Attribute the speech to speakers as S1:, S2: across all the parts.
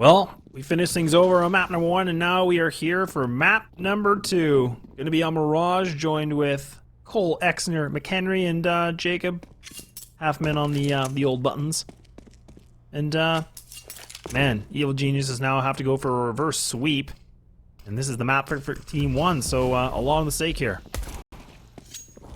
S1: Well, we finished things over on map number 1, and now we are here for map number 2. Gonna be on Mirage, joined with Cole, Exner, McHenry, and Jacob. Halfman on the old buttons. And man, Evil Geniuses now have to go for a reverse sweep. And this is the map for TeamOne, so a lot of mistake here.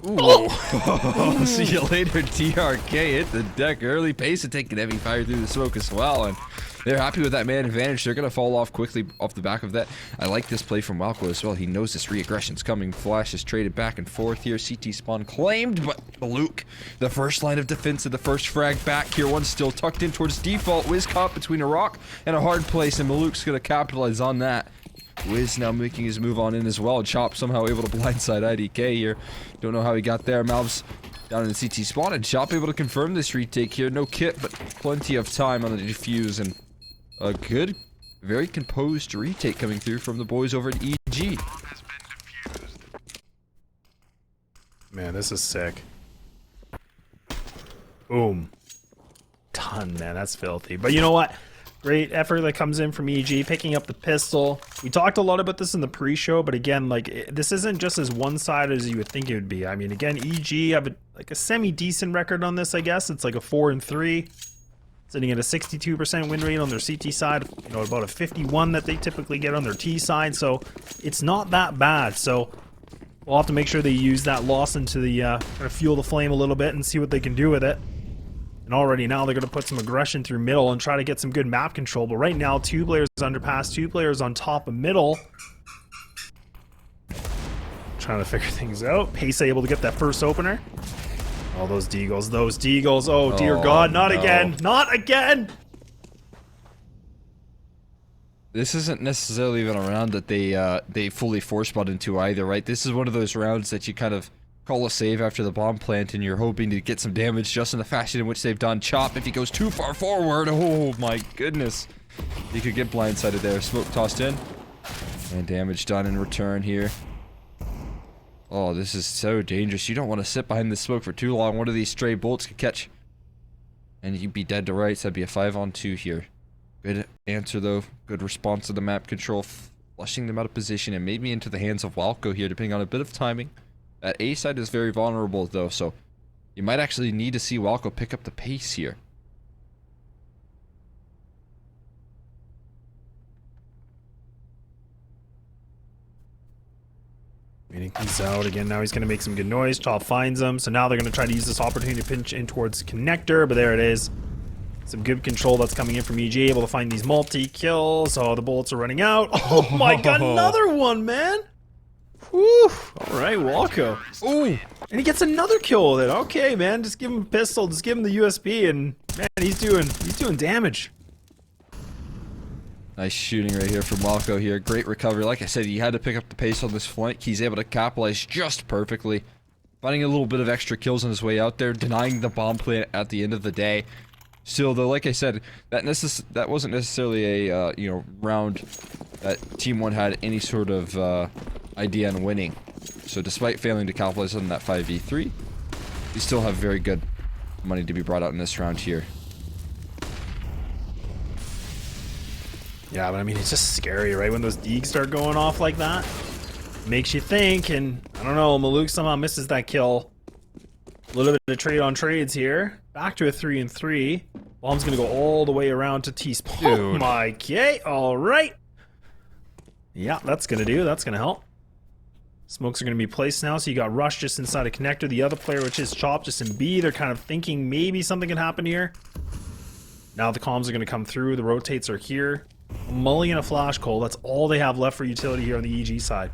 S2: Ooh. Oh. See you later, TRK. Hit the deck early. Pace of taking heavy fire through the smoke as well, and they're happy with that man advantage. They're going to fall off quickly off the back of that. I like this play from Walco as well. He knows this re-aggression's coming. Flash is traded back and forth here. CT spawn claimed, but Luke, the first line of defense of the first frag back here. One's still tucked in towards default. Wiz caught between a rock and a hard place, and Maluk's going to capitalize on that. Wiz now making his move on in as well. Chop somehow able to blindside IDK here. Don't know how he got there. Malbs down in the CT spawn, and Chop able to confirm this retake here. No kit, but plenty of time on the defuse, and a good, very composed retake coming through from the boys over at EG.
S1: Man, this is sick. Boom. Ton, man. That's filthy. But you know what? Great effort that comes in from EG, picking up the pistol. We talked a lot about this in the pre-show, but again, like, this isn't just as one-sided as you would think it would be. I mean, again, EG have a semi-decent record on this, I guess. It's like a 4-3. Sitting at a 62% win rate on their CT side, you know, about a 51 that they typically get on their T side, so it's not that bad. So we'll have to make sure they use that loss into the kind of fuel the flame a little bit and see what they can do with it. And already now they're going to put some aggression through middle and try to get some good map control. But right now, 2 players underpass, 2 players on top of middle. Trying to figure things out. Pace able to get that first opener. Oh, those deagles, those deagles. Oh, dear God, not again. Not again!
S2: This isn't necessarily even a round that they fully force bought into either, right? This is one of those rounds that you kind of call a save after the bomb plant, and you're hoping to get some damage just in the fashion in which they've done. Chop, if he goes too far forward, oh my goodness. He could get blindsided there. Smoke tossed in. And damage done in return here. Oh, this is so dangerous. You don't want to sit behind the smoke for too long. One of these stray bolts could catch, and you'd be dead to rights. That'd be a 5-on-2 here. Good answer, though. Good response to the map control. Flushing them out of position and maybe into the hands of Walco here, depending on a bit of timing. That A side is very vulnerable, though, so you might actually need to see Walco pick up the pace here.
S1: Waiting things out again. Now he's going to make some good noise. Chop finds him, so now they're going to try to use this opportunity to pinch in towards connector, but there it is. Some good control that's coming in from EG, able to find these multi-kills. Oh, the bullets are running out. Oh my God, another one, man! Whew. Alright, Walco. Ooh, and he gets another kill with it. Okay, man, just give him a pistol, just give him the USB, and man, he's doing damage.
S2: Nice shooting right here from Walco here. Great recovery. Like I said, he had to pick up the pace on this flank. He's able to capitalize just perfectly. Finding a little bit of extra kills on his way out there. Denying the bomb plant at the end of the day. Still, though, like I said, that wasn't necessarily a round that TeamOne had any sort of idea on winning. So despite failing to capitalize on that 5v3, we still have very good money to be brought out in this round here.
S1: Yeah, but I mean, it's just scary, right? When those deags start going off like that. Makes you think, and I don't know, Maluk somehow misses that kill. A little bit of trade on trades here. Back to a 3-3. Bomb's gonna go all the way around to T-spawn. Oh my God, alright. Yeah, that's gonna do, that's gonna help. Smokes are gonna be placed now, so you got Rush just inside a connector. The other player, which is Chop, just in B. They're kind of thinking maybe something can happen here. Now the comms are gonna come through, the rotates are here. Mulligan a flash Cole, that's all they have left for utility here on the EG side.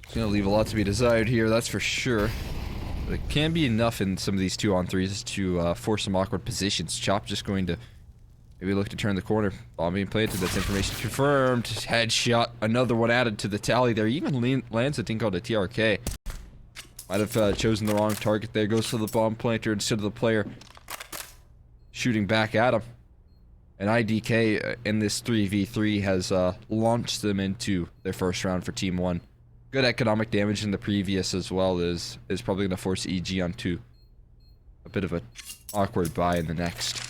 S2: It's gonna leave a lot to be desired here, that's for sure. But it can be enough in some of these 2-on-3s to force some awkward positions. Chop just going to maybe look to turn the corner. Bomb being planted, that's information confirmed. Headshot, another one added to the tally there. Even lands a thing called a TRK. Might have chosen the wrong target there. Goes for the bomb planter instead of the player shooting back at him. And IDK in this 3v3 has launched them into their first round for TeamOne. Good economic damage in the previous as well is probably going to force EG onto a bit of a awkward buy in the next.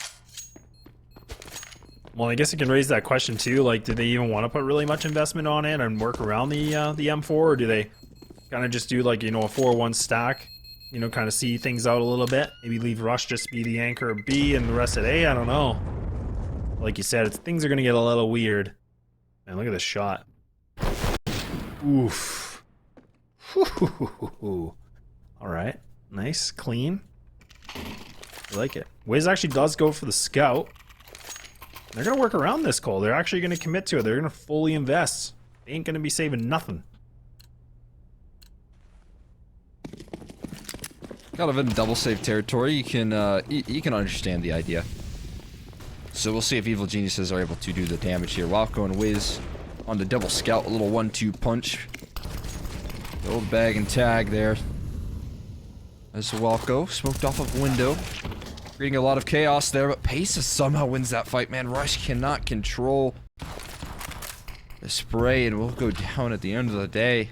S1: Well, I guess you can raise that question too. Like, do they even want to put really much investment on it and work around the M4, or do they kind of just do like, you know, a 4-1 stack? You know, kind of see things out a little bit. Maybe leave Rush just be the anchor of B and the rest at A. I don't know. Like you said, things are gonna get a little weird. Man, look at this shot. Oof. All right, nice, clean. I like it. Wiz actually does go for the scout. They're gonna work around this call. They're actually gonna commit to it. They're gonna fully invest. They ain't gonna be saving nothing.
S2: Kind of in double save territory. You can understand the idea. So we'll see if Evil Geniuses are able to do the damage here. Walco and Wiz on the double scout, a little 1-2 punch. The old bag and tag there. As Walco smoked off of window. Creating a lot of chaos there, but Pace somehow wins that fight, man. Rush cannot control the spray, and we'll go down at the end of the day.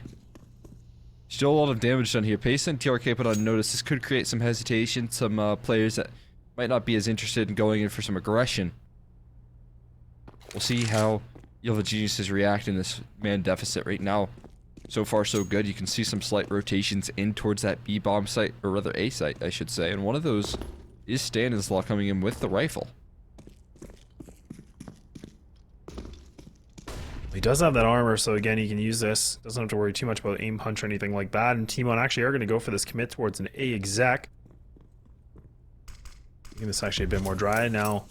S2: Still a lot of damage done here. Pace and TRK put on notice. This could create some hesitation, some players that might not be as interested in going in for some aggression. We'll see how Evil Geniuses react in this man deficit right now. So far, so good. You can see some slight rotations in towards that B bomb site, or rather A site, I should say, and one of those is Stanislaw coming in with the rifle.
S1: He does have that armor, so again, he can use this. Doesn't have to worry too much about aim punch or anything like that. And TeamOne actually are going to go for this commit towards an A exec. Making this actually a bit more dry. Now,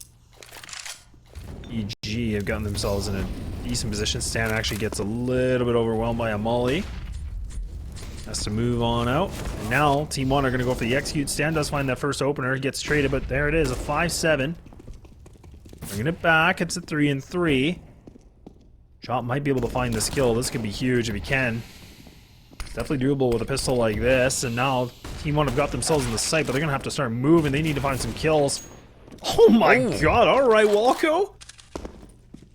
S1: EG have gotten themselves in a decent position. Stan actually gets a little bit overwhelmed by a molly. Has to move on out. And now, TeamOne are going to go for the execute. Stan does find that first opener. He gets traded, but there it is, a 5-7. Bringing it back. It's a 3-3. Chop might be able to find this kill. This could be huge if he can. It's definitely doable with a pistol like this. And now, TeamOne have got themselves in the sight, but they're going to have to start moving. They need to find some kills. Oh my god, alright, Walco.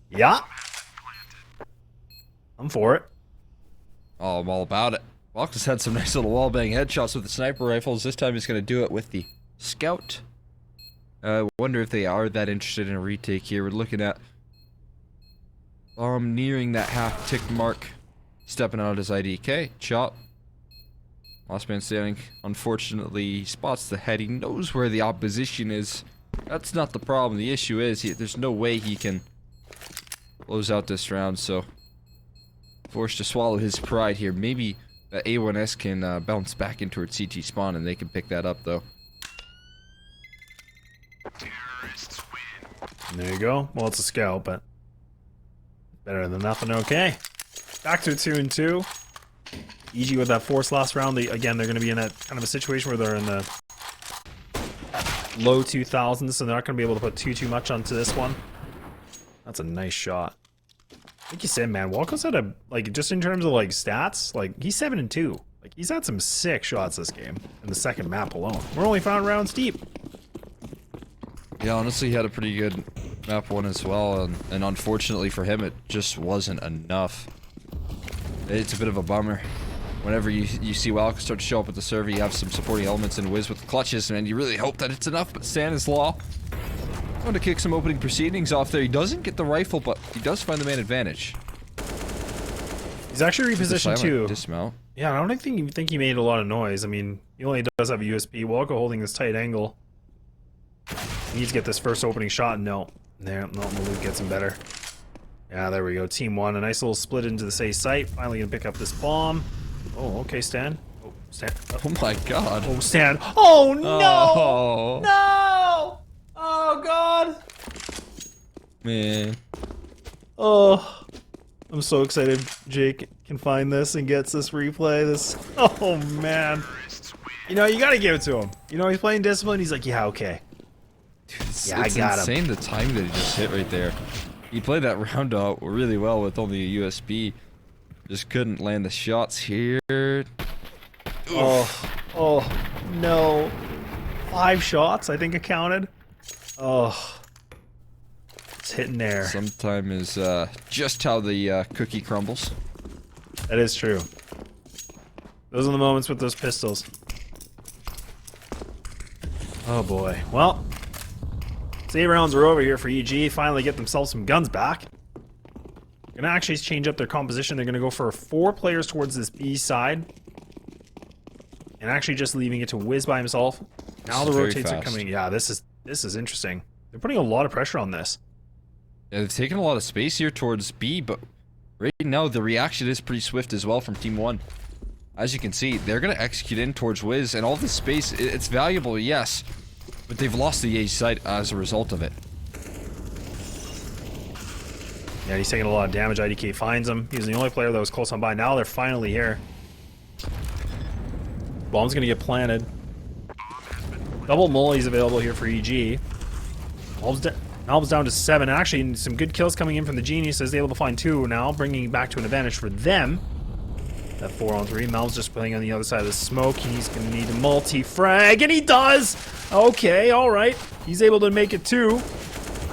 S1: Yeah. I'm for it.
S2: Oh, I'm all about it. Walco's had some nice little wallbang headshots with the sniper rifles. This time he's going to do it with the scout. I wonder if they are that interested in a retake here. We're looking at nearing that half tick mark. Stepping out his IDK. Chop. Last man standing. Unfortunately, he spots the head. He knows where the opposition is. That's not the problem. The issue is there's no way he can close out this round, so forced to swallow his pride here. Maybe the A1S can bounce back in towards CT spawn, and they can pick that up, though.
S1: And there you go. Well, it's a scout, but better than nothing. Okay. Back to 2-2. EG with that force last round. Again, they're going to be in that kind of a situation where they're in the low 2000s, so they're not going to be able to put too much onto this one. That's a nice shot. Like you said, man, Walco's had a, like, just in terms of, like, stats, like, he's 7-2. Like, he's had some sick shots this game in the second map alone. We're only 5 rounds deep.
S2: Yeah, honestly, he had a pretty good map 1 as well, and unfortunately for him, it just wasn't enough. It's a bit of a bummer. Whenever you see Walco start to show up at the server, you have some supporting elements and Wiz with the clutches, and you really hope that it's enough, but Stanislaw going to kick some opening proceedings off there. He doesn't get the rifle, but he does find the man advantage.
S1: He's actually repositioned too.
S2: Dismount.
S1: Yeah, I don't think he made a lot of noise. I mean, he only does have a USB. Walco holding this tight angle. He needs to get this first opening shot. No. There, no, Maluk gets him better. Yeah, there we go. TeamOne, a nice little split into the safe site. Finally gonna pick up this bomb. Oh, okay, Stan. Oh, Stan.
S2: Oh my god.
S1: Oh, Stan. Oh, no!
S2: Oh.
S1: No! Oh, God!
S2: Man.
S1: Oh, I'm so excited Jake can find this and gets this replay. Oh, man. You know, you gotta give it to him. You know, he's playing Discipline. He's like, yeah, okay.
S2: Dude, it's
S1: I got
S2: insane the time that he just hit right there. He played that round out really well with only a USB. Just couldn't land the shots here.
S1: Oh, no. 5 shots, I think it counted. Oh. It's hitting there.
S2: Sometime is just how the cookie crumbles.
S1: That is true. Those are the moments with those pistols. Oh boy. Well, So 8 rounds are over here for EG. Finally get themselves some guns back. Gonna actually change up their composition. They're gonna go for 4 players towards this B side. And actually just leaving it to Wiz by himself. Now the rotates are coming. Yeah, this is interesting. They're putting a lot of pressure on this.
S2: Yeah, they've taken a lot of space here towards B, but right now the reaction is pretty swift as well from TeamOne. As you can see, they're going to execute in towards Wiz, and all this space, it's valuable, yes, but they've lost the A site as a result of it.
S1: Yeah, he's taking a lot of damage. IDK finds him. He's the only player that was close on by. Now they're finally here. Bomb's going to get planted. Double mollies available here for EG. Malb's down to 7. Actually, some good kills coming in from the Geniuses. Able to find 2 now, bringing it back to an advantage for them. That 4-on-3. Malb's just playing on the other side of the smoke. He's going to need a multi-frag, and he does! Okay, alright. He's able to make it 2.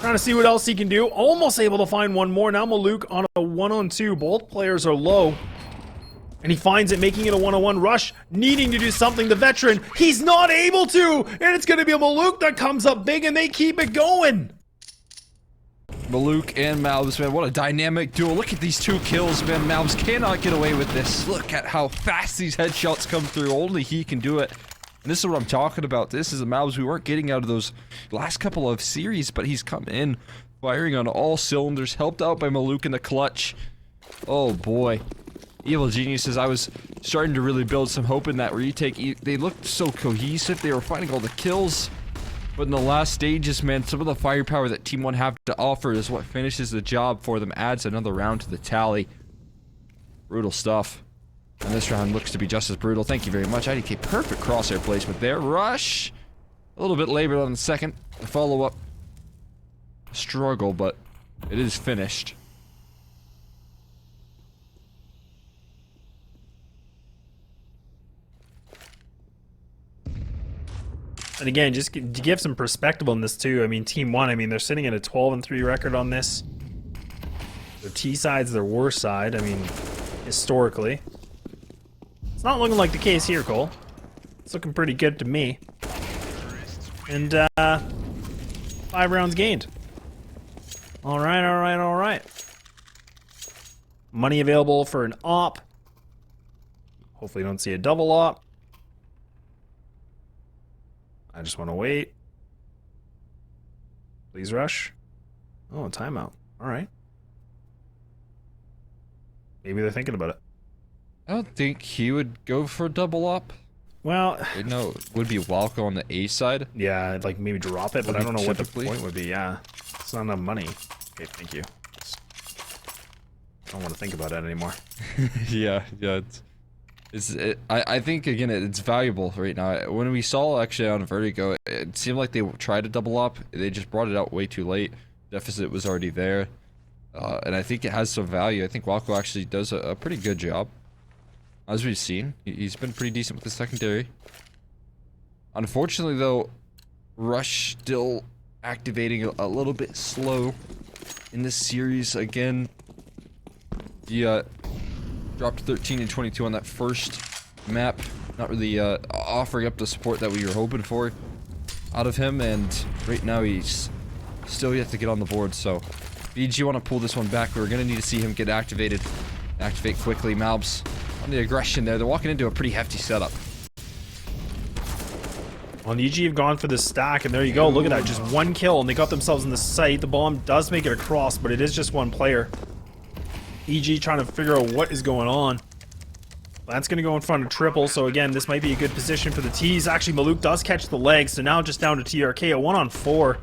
S1: Trying to see what else he can do. Almost able to find 1 more. Now Maluk on a 1-on-2. Both players are low. And he finds it, making it a 1-on-1 rush, needing to do something. The veteran, he's not able to! And it's going to be a Maluk that comes up big, and they keep it going!
S2: Maluk and malbs, man, what a dynamic duo. Look at these 2 kills, man. Malbs cannot get away with this. Look at how fast these headshots come through. Only he can do it. And this is what I'm talking about. This is the Malbs we weren't getting out of those last couple of series, but he's come in, firing on all cylinders, helped out by Maluk in the clutch. Oh boy. Evil Geniuses, I was starting to really build some hope in that retake. They looked so cohesive. They were finding all the kills. But in the last stages, man, some of the firepower that TeamOne have to offer is what finishes the job for them, adds another round to the tally. Brutal stuff. And this round looks to be just as brutal. Thank you very much. IDK, perfect crosshair placement there. Rush! A little bit labored on the second. The follow-up. Struggle, but it is finished.
S1: And again, just to give some perspective on this too, I mean, TeamOne, I mean, they're sitting at a 12-3 record on this. Their T side's their worst side, I mean, historically. It's not looking like the case here, Cole. It's looking pretty good to me. And, 5 rounds gained. Alright, alright, alright. Money available for an op. Hopefully you don't see a double op. I just want to wait. Please rush. Oh, a timeout. Alright. Maybe they're thinking about it.
S2: I don't think he would go for a double op.
S1: Well,
S2: No, it would be Walco on the A side.
S1: yeah, I'd like maybe drop it, but I don't know what the
S2: Typically.
S1: point would be. Yeah, it's not enough money. Okay, thank you. I don't want to think about that anymore.
S2: yeah, I think again it's valuable right now. When we saw actually on Vertigo, it seemed like they tried to double up. They just brought it out way too late. Deficit was already there, and I think it has some value. I think Walco actually does a pretty good job, as we've seen. He's been pretty decent with the secondary. Unfortunately, though, Rush still activating a little bit slow in this series again. He dropped 13 and 22 on that first map. Not really offering up the support that we were hoping for out of him, and right now he's still yet to get on the board. So if EG want to pull this one back, we're going to need to see him get activated. Activate quickly. Malbs on the aggression there. They're walking into a pretty hefty setup.
S1: Well, EG have gone for this stack, and there you go. Look at that. Just 1 kill, and they got themselves in the site. The bomb does make it across, but it is just 1 player. EG trying to figure out what is going on. That's going to go in front of triple, so again, this might be a good position for the T's. Actually, Maluk does catch the leg, so now just down to TRK, a 1-on-4.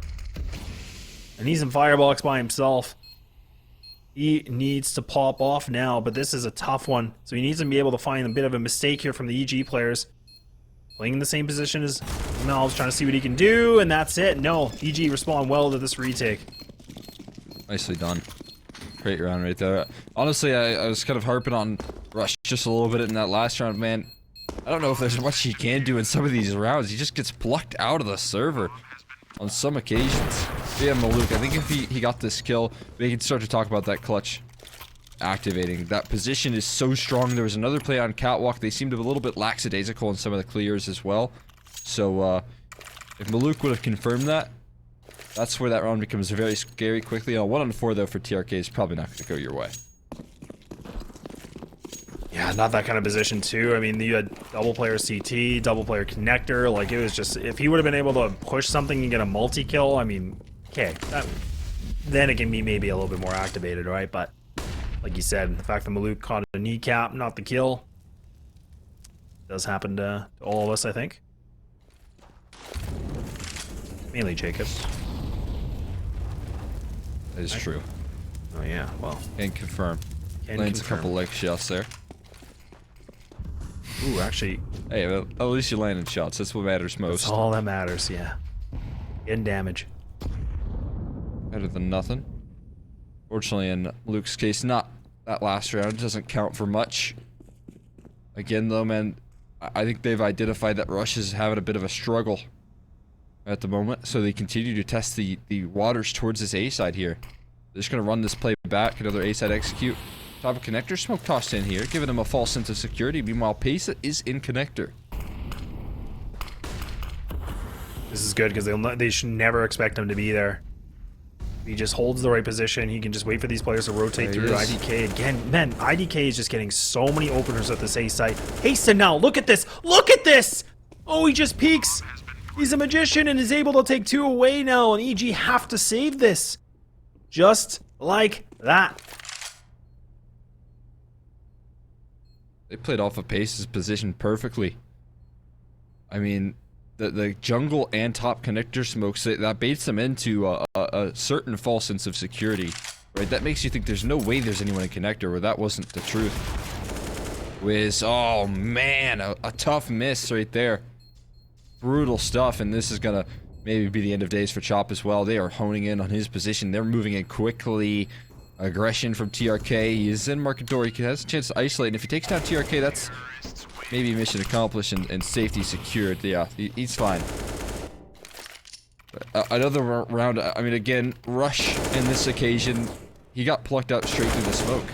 S1: And he's in firebox by himself. He needs to pop off now, but this is a tough one. So he needs to be able to find a bit of a mistake here from the EG players. Playing in the same position as Mel's, trying to see what he can do, and that's it. No, EG respond well to this retake.
S2: Nicely done. Great round right there. Honestly, I was kind of harping on Rush just a little bit in that last round, man. I don't know if there's much he can do in some of these rounds. He just gets plucked out of the server on some occasions. But yeah, Maluk, I think if he got this kill, we can start to talk about that clutch activating. That position is so strong. There was another play on Catwalk. They seemed a little bit lackadaisical in some of the clears as well. So, if Maluk would have confirmed that, That's where that round becomes very scary quickly. 1-on-4 though for TRK is probably not going to go your way.
S1: Yeah, not that kind of position too. I mean, you had double player CT, double player connector. Like, it was just, if he would have been able to push something and get a multi-kill, I mean, okay, then it can be maybe a little bit more activated, right? But like you said, the fact that Maluk caught a kneecap, not the kill, does happen to all of us, I think. Mainly Jacob.
S2: That is true.
S1: Oh yeah, well.
S2: Can confirm. Lands a couple leg shots there.
S1: Ooh, actually.
S2: Hey, well, at least you landed shots. That's what matters most.
S1: That's all that matters, yeah. Getting damage.
S2: Better than nothing. Fortunately, in Luke's case, not that last round. Doesn't count for much. Again, though, man, I think they've identified that Rush is having a bit of a struggle at the moment, so they continue to test the waters towards this A side here. They're just going to run this play back, another A side execute. Top of connector, smoke tossed in here, giving him a false sense of security. Meanwhile, Pesa is in connector.
S1: This is good because they should never expect him to be there. He just holds the right position. He can just wait for these players to rotate through. IDK again. Man, IDK is just getting so many openers at this A site. Hasten now. Look at this. Look at this. Oh, he just peeks. He's a magician and is able to take 2 away now. And EG have to save this. Just like that.
S2: They played off of Pace's position perfectly. I mean, the jungle and top connector smokes, that baits them into a certain false sense of security, right? That makes you think there's no way there's anyone in connector, where that wasn't the truth. Wiz, oh man, a tough miss right there. Brutal stuff, and this is gonna maybe be the end of days for Chop as well. They are honing in on his position. They're moving in quickly. Aggression from TRK. He is in market door. He has a chance to isolate, and if he takes down TRK, that's maybe mission accomplished and safety secured. Yeah, he's fine. Another round. I mean, again, Rush in this occasion, he got plucked out straight through the smoke.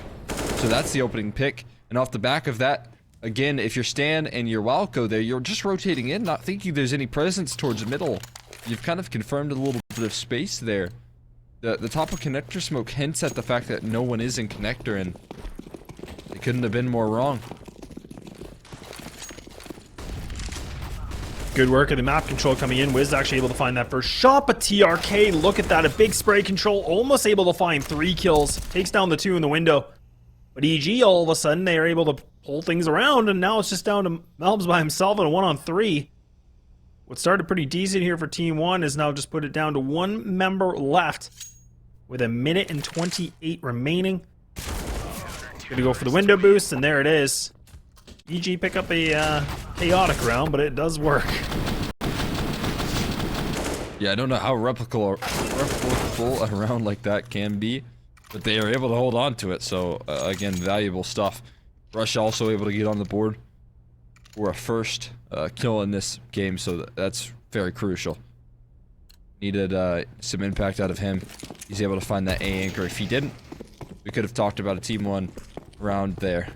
S2: So that's the opening pick. And off the back of that, again, if you're Stan and you're Walco there, you're just rotating in, not thinking there's any presence towards the middle. You've kind of confirmed a little bit of space there. The top of connector smoke hints at the fact that no one is in connector, and they couldn't have been more wrong.
S1: Good work of the map control coming in. Wiz actually able to find that first shot, but TRK, look at that, a big spray control, almost able to find 3 kills. Takes down the 2 in the window. But EG, all of a sudden, they are able to pull things around, and now it's just down to Malbs by himself in a 1-on-3. What started pretty decent here for TeamOne is now just put it down to 1 member left with 1 minute and 28 remaining. Gonna go for the window boost, and there it is. EG pick up a chaotic round, but it does work.
S2: Yeah, I don't know how replicable a round like that can be, but they are able to hold on to it, so again, valuable stuff. Rush also able to get on the board for a first kill in this game, so that's very crucial. Needed some impact out of him. He's able to find that A anchor. If he didn't, we could have talked about a TeamOne round there.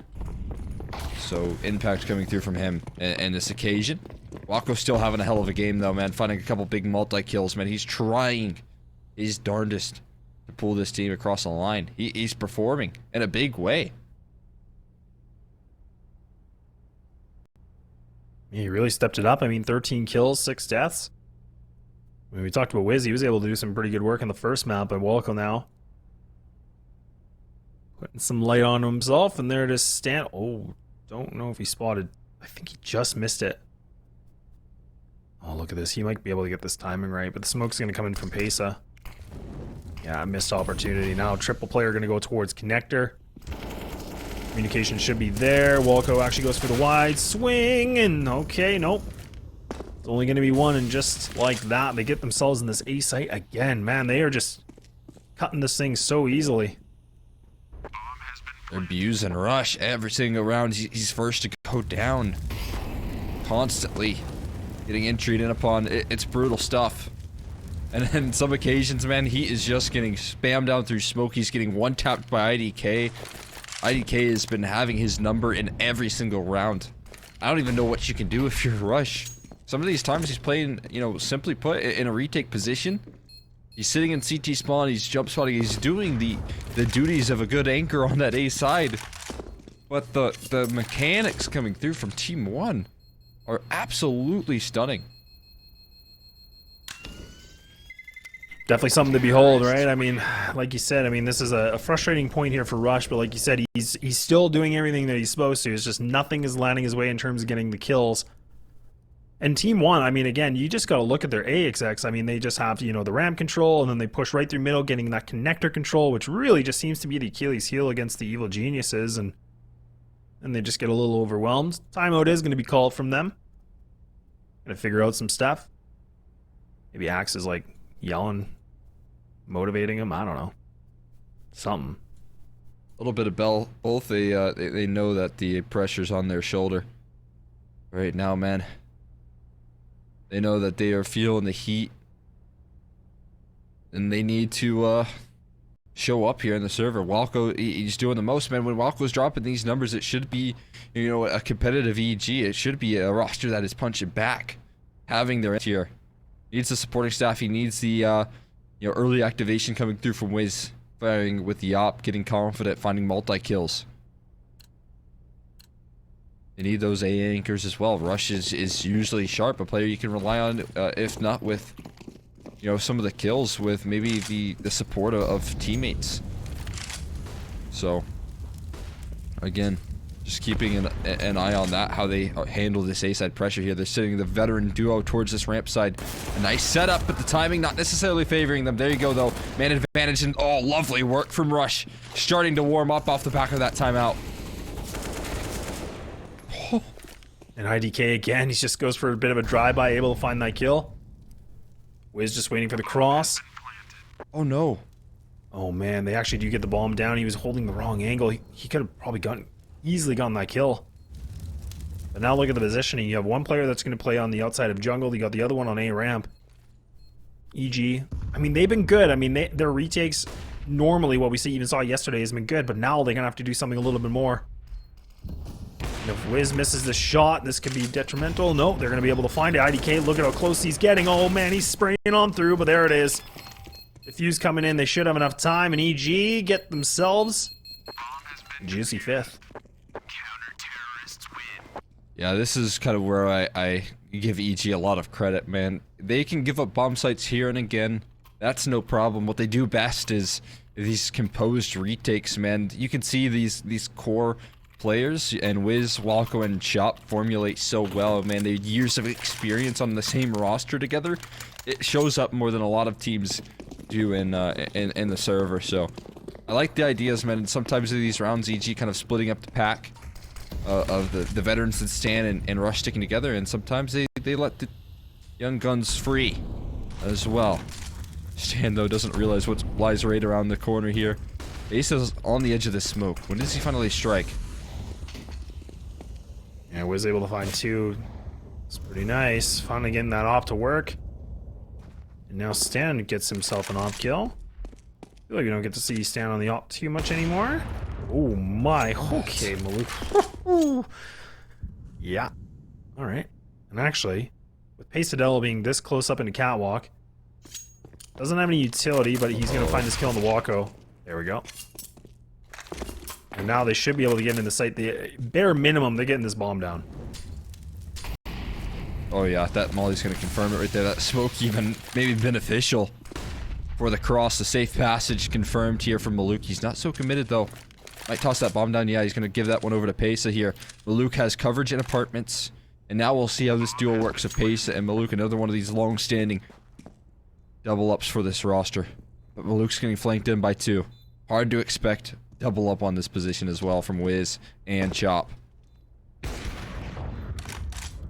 S2: So impact coming through from him and this occasion. Walco's still having a hell of a game though, man. Finding a couple big multi-kills, man. He's trying his darndest to pull this team across the line. He's performing in a big way.
S1: He really stepped it up. I mean, 13 kills, 6 deaths. I mean, we talked about Wiz. He was able to do some pretty good work in the first map, but Walco now putting some light on himself, and there it is. Stan. Oh, don't know if he spotted. I think he just missed it. Oh, look at this. He might be able to get this timing right, but the smoke's going to come in from Pesa. Yeah, missed opportunity. Now triple player going to go towards connector. Communication should be there. Walco actually goes for the wide swing, and okay, nope. It's only going to be 1, and just like that, they get themselves in this A site again. Man, they are just cutting this thing so easily.
S2: They're abusing Rush every single round. He's first to go down. Constantly getting intried in upon. It's brutal stuff. And then some occasions, man, he is just getting spammed down through smoke. He's getting one-tapped by IDK. IDK has been having his number in every single round. I don't even know what you can do if you're Rush. Some of these times he's playing, you know, simply put, in a retake position. He's sitting in CT spawn, he's jump spotting, he's doing the duties of a good anchor on that A side. But the mechanics coming through from TeamOne are absolutely stunning.
S1: Definitely something to behold, right? I mean, like you said, I mean, this is a frustrating point here for Rush, but like you said, he's still doing everything that he's supposed to. It's just nothing is landing his way in terms of getting the kills. And TeamOne, I mean, again, you just got to look at their AXX. I mean, they just have, you know, the ramp control, and then they push right through middle, getting that connector control, which really just seems to be the Achilles heel against the Evil Geniuses, and they just get a little overwhelmed. Timeout is going to be called from them. Gonna figure out some stuff. Maybe Axe is like yelling, motivating him. I don't know. Something.
S2: A little bit of both. They know that the pressure's on their shoulder right now, man. They know that they are feeling the heat, and they need to show up here in the server. Walco, he's doing the most, man. When Walco's dropping these numbers, it should be, you know, a competitive EG. It should be a roster that is punching back, having their here. He needs the supporting staff. He needs the you know, early activation coming through from Wiz, firing with the op, getting confident, finding multi-kills. They need those A anchors as well. Rush is usually sharp, a player you can rely on, if not with, you know, some of the kills, with maybe the support of teammates. So, again, just keeping an eye on that, how they handle this A-side pressure here. They're sending the veteran duo towards this ramp side. A nice setup, but the timing not necessarily favoring them. There you go, though. Man advantage, and oh, lovely work from Rush. Starting to warm up off the back of that timeout.
S1: And IDK again, he just goes for a bit of a drive-by, able to find that kill. Wiz just waiting for the cross.
S2: Oh no.
S1: Oh man, they actually do get the bomb down. He was holding the wrong angle. He could have probably easily gotten that kill. But now look at the positioning. You have one player that's going to play on the outside of jungle. You got the other one on A ramp. EG. I mean, they've been good. I mean, their retakes, normally what we even saw yesterday has been good, but now they're going to have to do something a little bit more. And if Wiz misses the shot, this could be detrimental. No, they're going to be able to find it. IDK, look at how close he's getting. Oh man, he's spraying on through, but there it is. Diffuse coming in. They should have enough time. And EG get themselves a juicy fifth.
S2: Yeah, this is kind of where I give EG a lot of credit, man. They can give up bomb sites here and again. That's no problem. What they do best is these composed retakes, man. You can see these core players, and Wiz, Walco, and Chop formulate so well, man. They have years of experience on the same roster together. It shows up more than a lot of teams do in the server. So I like the ideas, man. And sometimes in these rounds, EG kind of splitting up the pack of the veterans that Stan and Rush sticking together, and sometimes they let the young guns free as well. Stan, though, doesn't realize what lies right around the corner here. Ace is on the edge of the smoke. When does he finally strike?
S1: Yeah, was able to find two. It's pretty nice. Finally getting that op to work. And now Stan gets himself an op kill. I feel like we don't get to see Stan on the op too much anymore. Oh my. Okay, Maluk. Yeah. Alright. And actually, with Pesadelo being this close up into Catwalk, doesn't have any utility, but he's going to find this kill on the Walco. There we go. And now they should be able to get into the site. The bare minimum, they're getting this bomb down.
S2: Oh yeah, that Molly's going to confirm it right there. That smoke even maybe beneficial for the cross. The safe passage confirmed here from Maluk. He's not so committed though. Might toss that bomb down. Yeah, he's going to give that one over to Pesa here. Maluk has coverage in apartments. And now we'll see how this duo works of Pesa and Maluk. Another one of these long-standing double ups for this roster. But Maluk's getting flanked in by two. Hard to expect double up on this position as well from Wiz and Chop.
S1: Oh,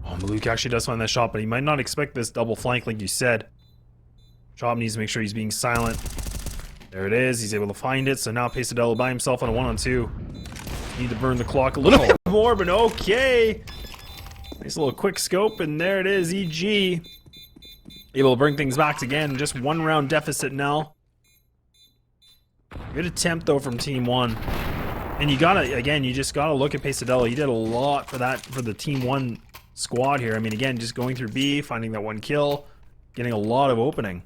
S1: Maluk actually does find that shot, but he might not expect this double flank like you said. Chop needs to make sure he's being silent. There it is. He's able to find it. So now Pesadelo by himself on a 1-on-2. Need to burn the clock a little bit more, but okay. Nice little quick scope, and there it is. EG able to bring things back again. Just one round deficit now. Good attempt though from TeamOne. And you gotta, again, you just gotta look at Pesadelo. He did a lot for that, for the TeamOne squad here. I mean, again, just going through B, finding that one kill, getting a lot of opening.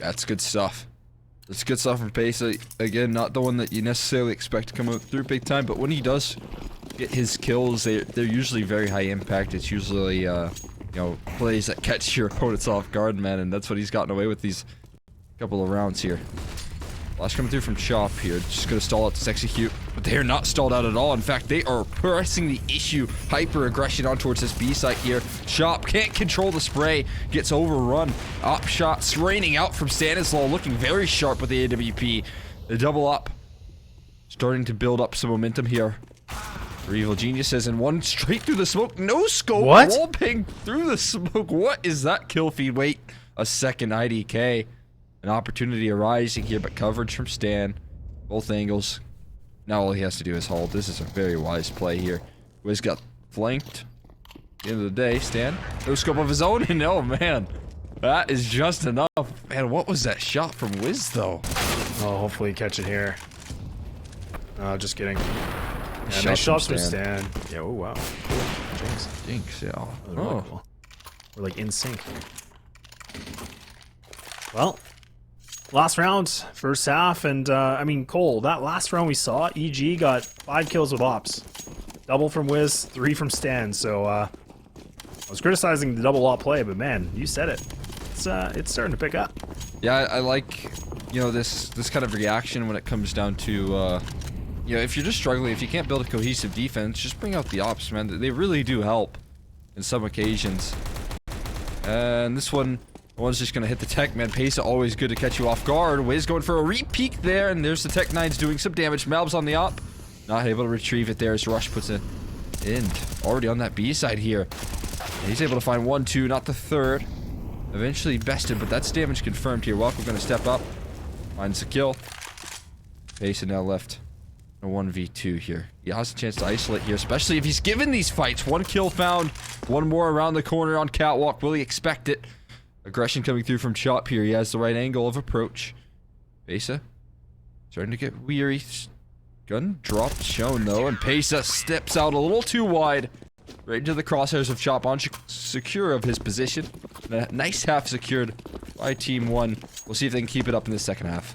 S2: That's good stuff. That's good stuff from Pesa. Again, not the one that you necessarily expect to come out through big time, but when he does get his kills, they're usually very high impact. It's usually, you know, plays that catch your opponents off guard, man, and that's what he's gotten away with these couple of rounds here. Flash coming through from Chop here, just gonna stall out to execute, but they are not stalled out at all. In fact, they are pressing the issue, hyper aggression on towards this B site here. Chop can't control the spray, gets overrun. Op shots raining out from Stanislaw, looking very sharp with the AWP. The double up, starting to build up some momentum here. For Evil Geniuses, and one straight through the smoke, no scope,
S1: What?
S2: wall ping through the smoke. What is that kill feed? Wait a second, IDK. An opportunity arising here, but coverage from Stan. Both angles. Now all he has to do is hold. This is a very wise play here. Wiz got flanked. At the end of the day, Stan, no scope of his own, and oh man, that is just enough. Man, what was that shot from Wiz though?
S1: Oh, hopefully catch it here. Just kidding. Yeah,
S2: Shot
S1: nice shots
S2: from
S1: from Stan. Yeah, oh wow. Cool. Jinx.
S2: Jinx, yeah.
S1: That was really cool. We're like in sync. Well, last round, first half, and I mean, Cole, that last round we saw, EG got 5 kills with Ops. Double from Wiz, 3 from Stan, so I was criticizing the double op play, but man, you said it. It's starting to pick up.
S2: Yeah, I like, you know, this kind of reaction when it comes down to, you know, if you're just struggling, if you can't build a cohesive defense, just bring out the Ops, man. They really do help in some occasions. And this one's just gonna hit the tech, man. Pesa always good to catch you off guard. Wiz going for a re-peek there, and there's the tech 9's doing some damage. Malbs on the op, not able to retrieve it there as Rush puts it in. Already on that B side here. And he's able to find 1-2, not the third. Eventually bested, but that's damage confirmed here. Welcome gonna step up, finds the kill. Pesa now left a 1v2 here. He has a chance to isolate here, especially if he's given these fights. 1 kill found, 1 more around the corner on catwalk. Will he expect it? Aggression coming through from Chop here. He has the right angle of approach. Pesa starting to get weary. Gun drop shown though, and Pesa steps out a little too wide. Right into the crosshairs of Chop, on secure of his position. And a nice half secured by TeamOne. We'll see if they can keep it up in the second half.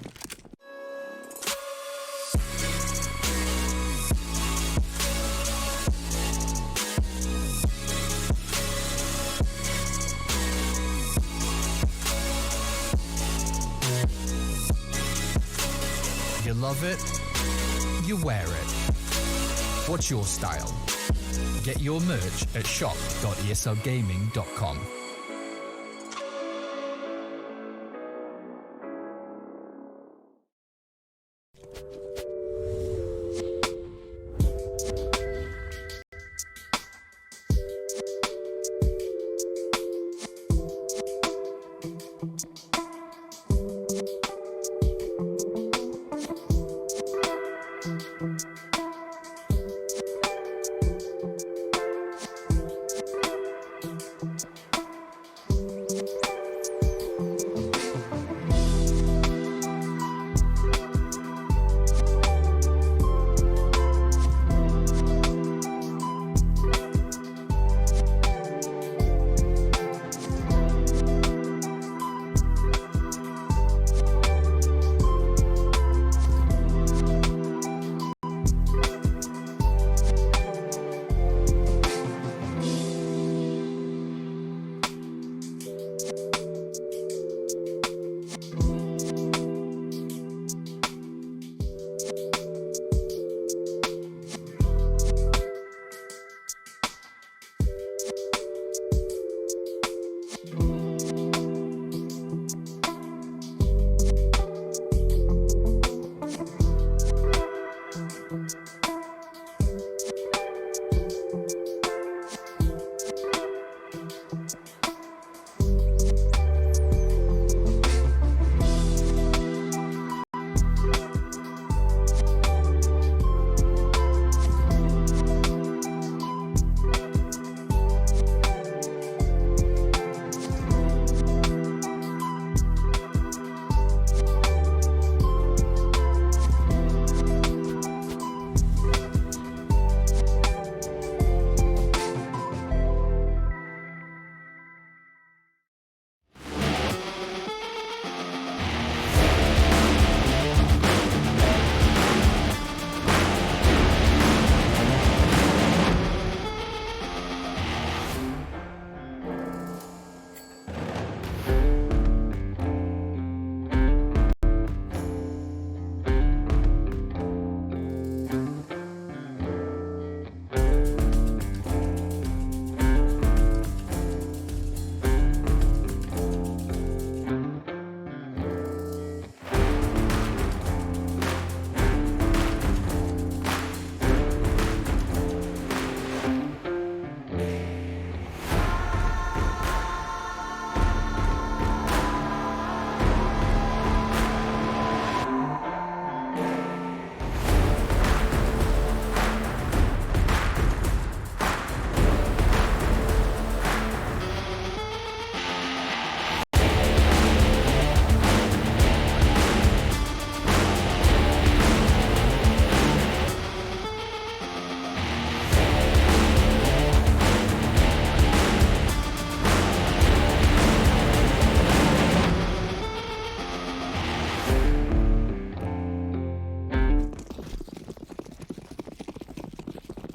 S3: You love it, you wear it. What's your style? Get your merch at shop.eslgaming.com.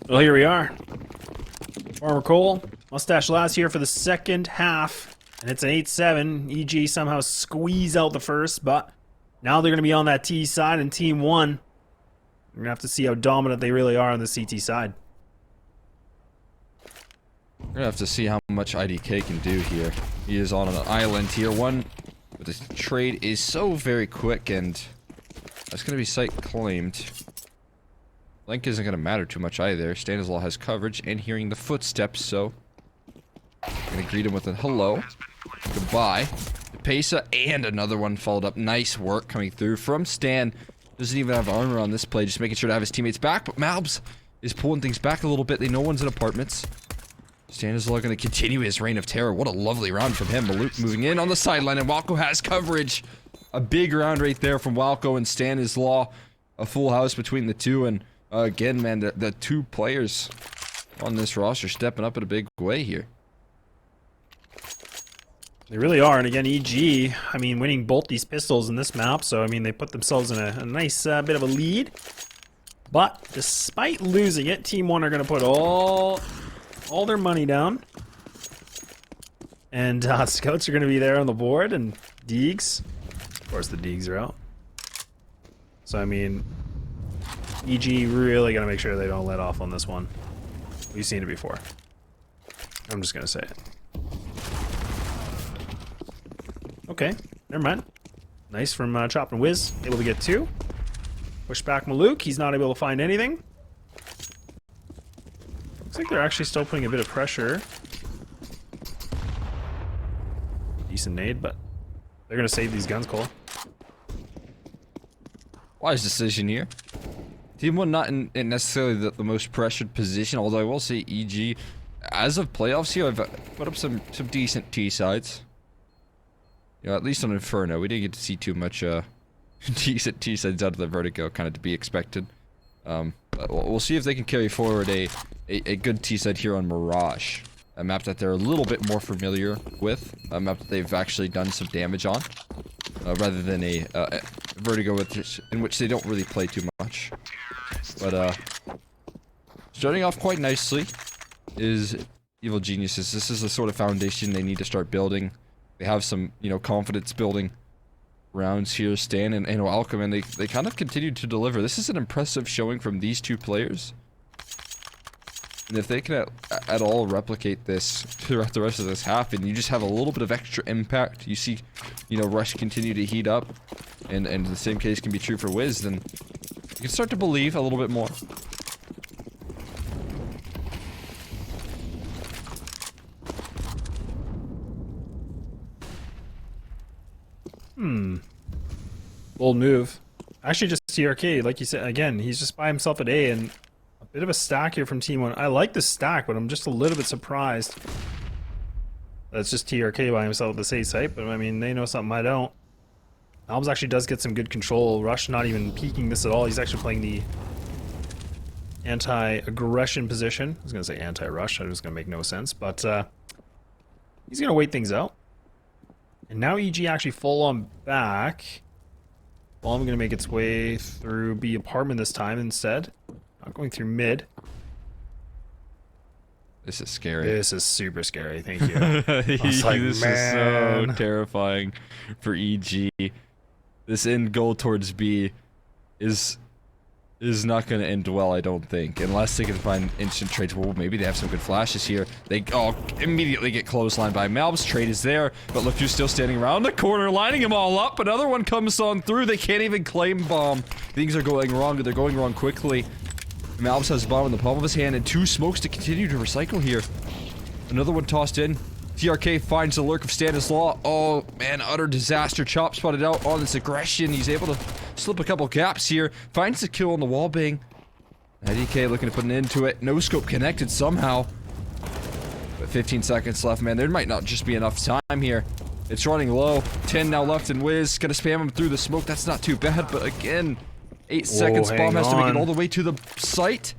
S1: Well, here we are. Farmer Cole, Mustache Lass here for the second half. And it's an 8-7. EG somehow squeeze out the first, but now they're going to be on that T side, and TeamOne, we're going to have to see how dominant they really are on the CT side.
S2: We're going to have to see how much IDK can do here. He is on an island tier 1, but the trade is so very quick, and that's going to be site claimed. Link isn't going to matter too much either. Stanislaw has coverage and hearing the footsteps, so going to greet him with a hello. Goodbye. Pesa and another one followed up. Nice work coming through from Stan. Doesn't even have armor on this play, just making sure to have his teammates back, but Malbs is pulling things back a little bit. They know one's in apartments. Stanislaw going to continue his reign of terror. What a lovely round from him. Maluk moving in on the sideline, and Walco has coverage. A big round right there from Walco and Stanislaw. A full house between the two, and again, man, the two players on this roster stepping up in a big way here.
S1: They really are, and again, EG, I mean, winning both these pistols in this map, so I mean, they put themselves in a nice bit of a lead. But despite losing it, TeamOne are going to put all their money down, and scouts are going to be there on the board, and Deegs, of course, the Deegs are out. So I mean, EG really got to make sure they don't let off on this one. We've seen it before. I'm just going to say it. Okay, never mind. Nice from Chop and Wiz, able to get 2. Push back Maluk, he's not able to find anything. Looks like they're actually still putting a bit of pressure. Decent nade, but they're gonna save these guns, Cole.
S2: Wise decision here. TeamOne not in necessarily the most pressured position, although I will say EG, as of playoffs here, I've put up some decent T sides. You know, at least on Inferno, we didn't get to see too much decent T-sides out of the Vertigo, kind of to be expected. But we'll see if they can carry forward a good T-side here on Mirage, a map that they're a little bit more familiar with, a map that they've actually done some damage on, rather than a Vertigo in which they don't really play too much. But starting off quite nicely is Evil Geniuses. This is the sort of foundation they need to start building. They have some, you know, confidence building rounds here, Stan and Welcome, and they kind of continue to deliver. This is an impressive showing from these two players. And if they can at all replicate this throughout the rest of this half, and you just have a little bit of extra impact, you see, you know, Rush continue to heat up, and the same case can be true for Wiz, then you can start to believe a little bit more.
S1: Bold move. Actually, just TRK, like you said, again, he's just by himself at A, and a bit of a stack here from TeamOne. I like the stack, but I'm just a little bit surprised that's just TRK by himself at the safe site, but I mean, they know something I don't. Albs actually does get some good control. Rush not even peeking this at all. He's actually playing the anti-aggression position. I was going to say anti-rush. That was going to make no sense, but he's going to wait things out. And now EG actually full on back. Bomb going to make its way through B apartment this time instead. Not going through mid.
S2: This is scary.
S1: This is super scary, thank you. This
S2: is so terrifying for EG. This end goal towards B is not going to end well, I don't think. Unless they can find instant trades. Well, maybe they have some good flashes here. They immediately get clotheslined by Malbs. Trade is there, but look who's still standing around the corner, lining them all up. Another one comes on through. They can't even claim bomb. Things are going wrong. They're going wrong quickly. Malbs has the bomb in the palm of his hand, and 2 smokes to continue to recycle here. Another one tossed in. TRK finds the lurk of Stanislaw. Oh, man, utter disaster. Chop spotted out on this aggression. He's able to slip a couple gaps here. Finds the kill on the wall bang. IDK looking to put an end to it. No scope connected somehow. But 15 seconds left, man. There might not just be enough time here. It's running low. 10 now left, and Wiz gonna spam him through the smoke. That's not too bad, but again, 8 seconds. Bomb has to make it all the way to the site.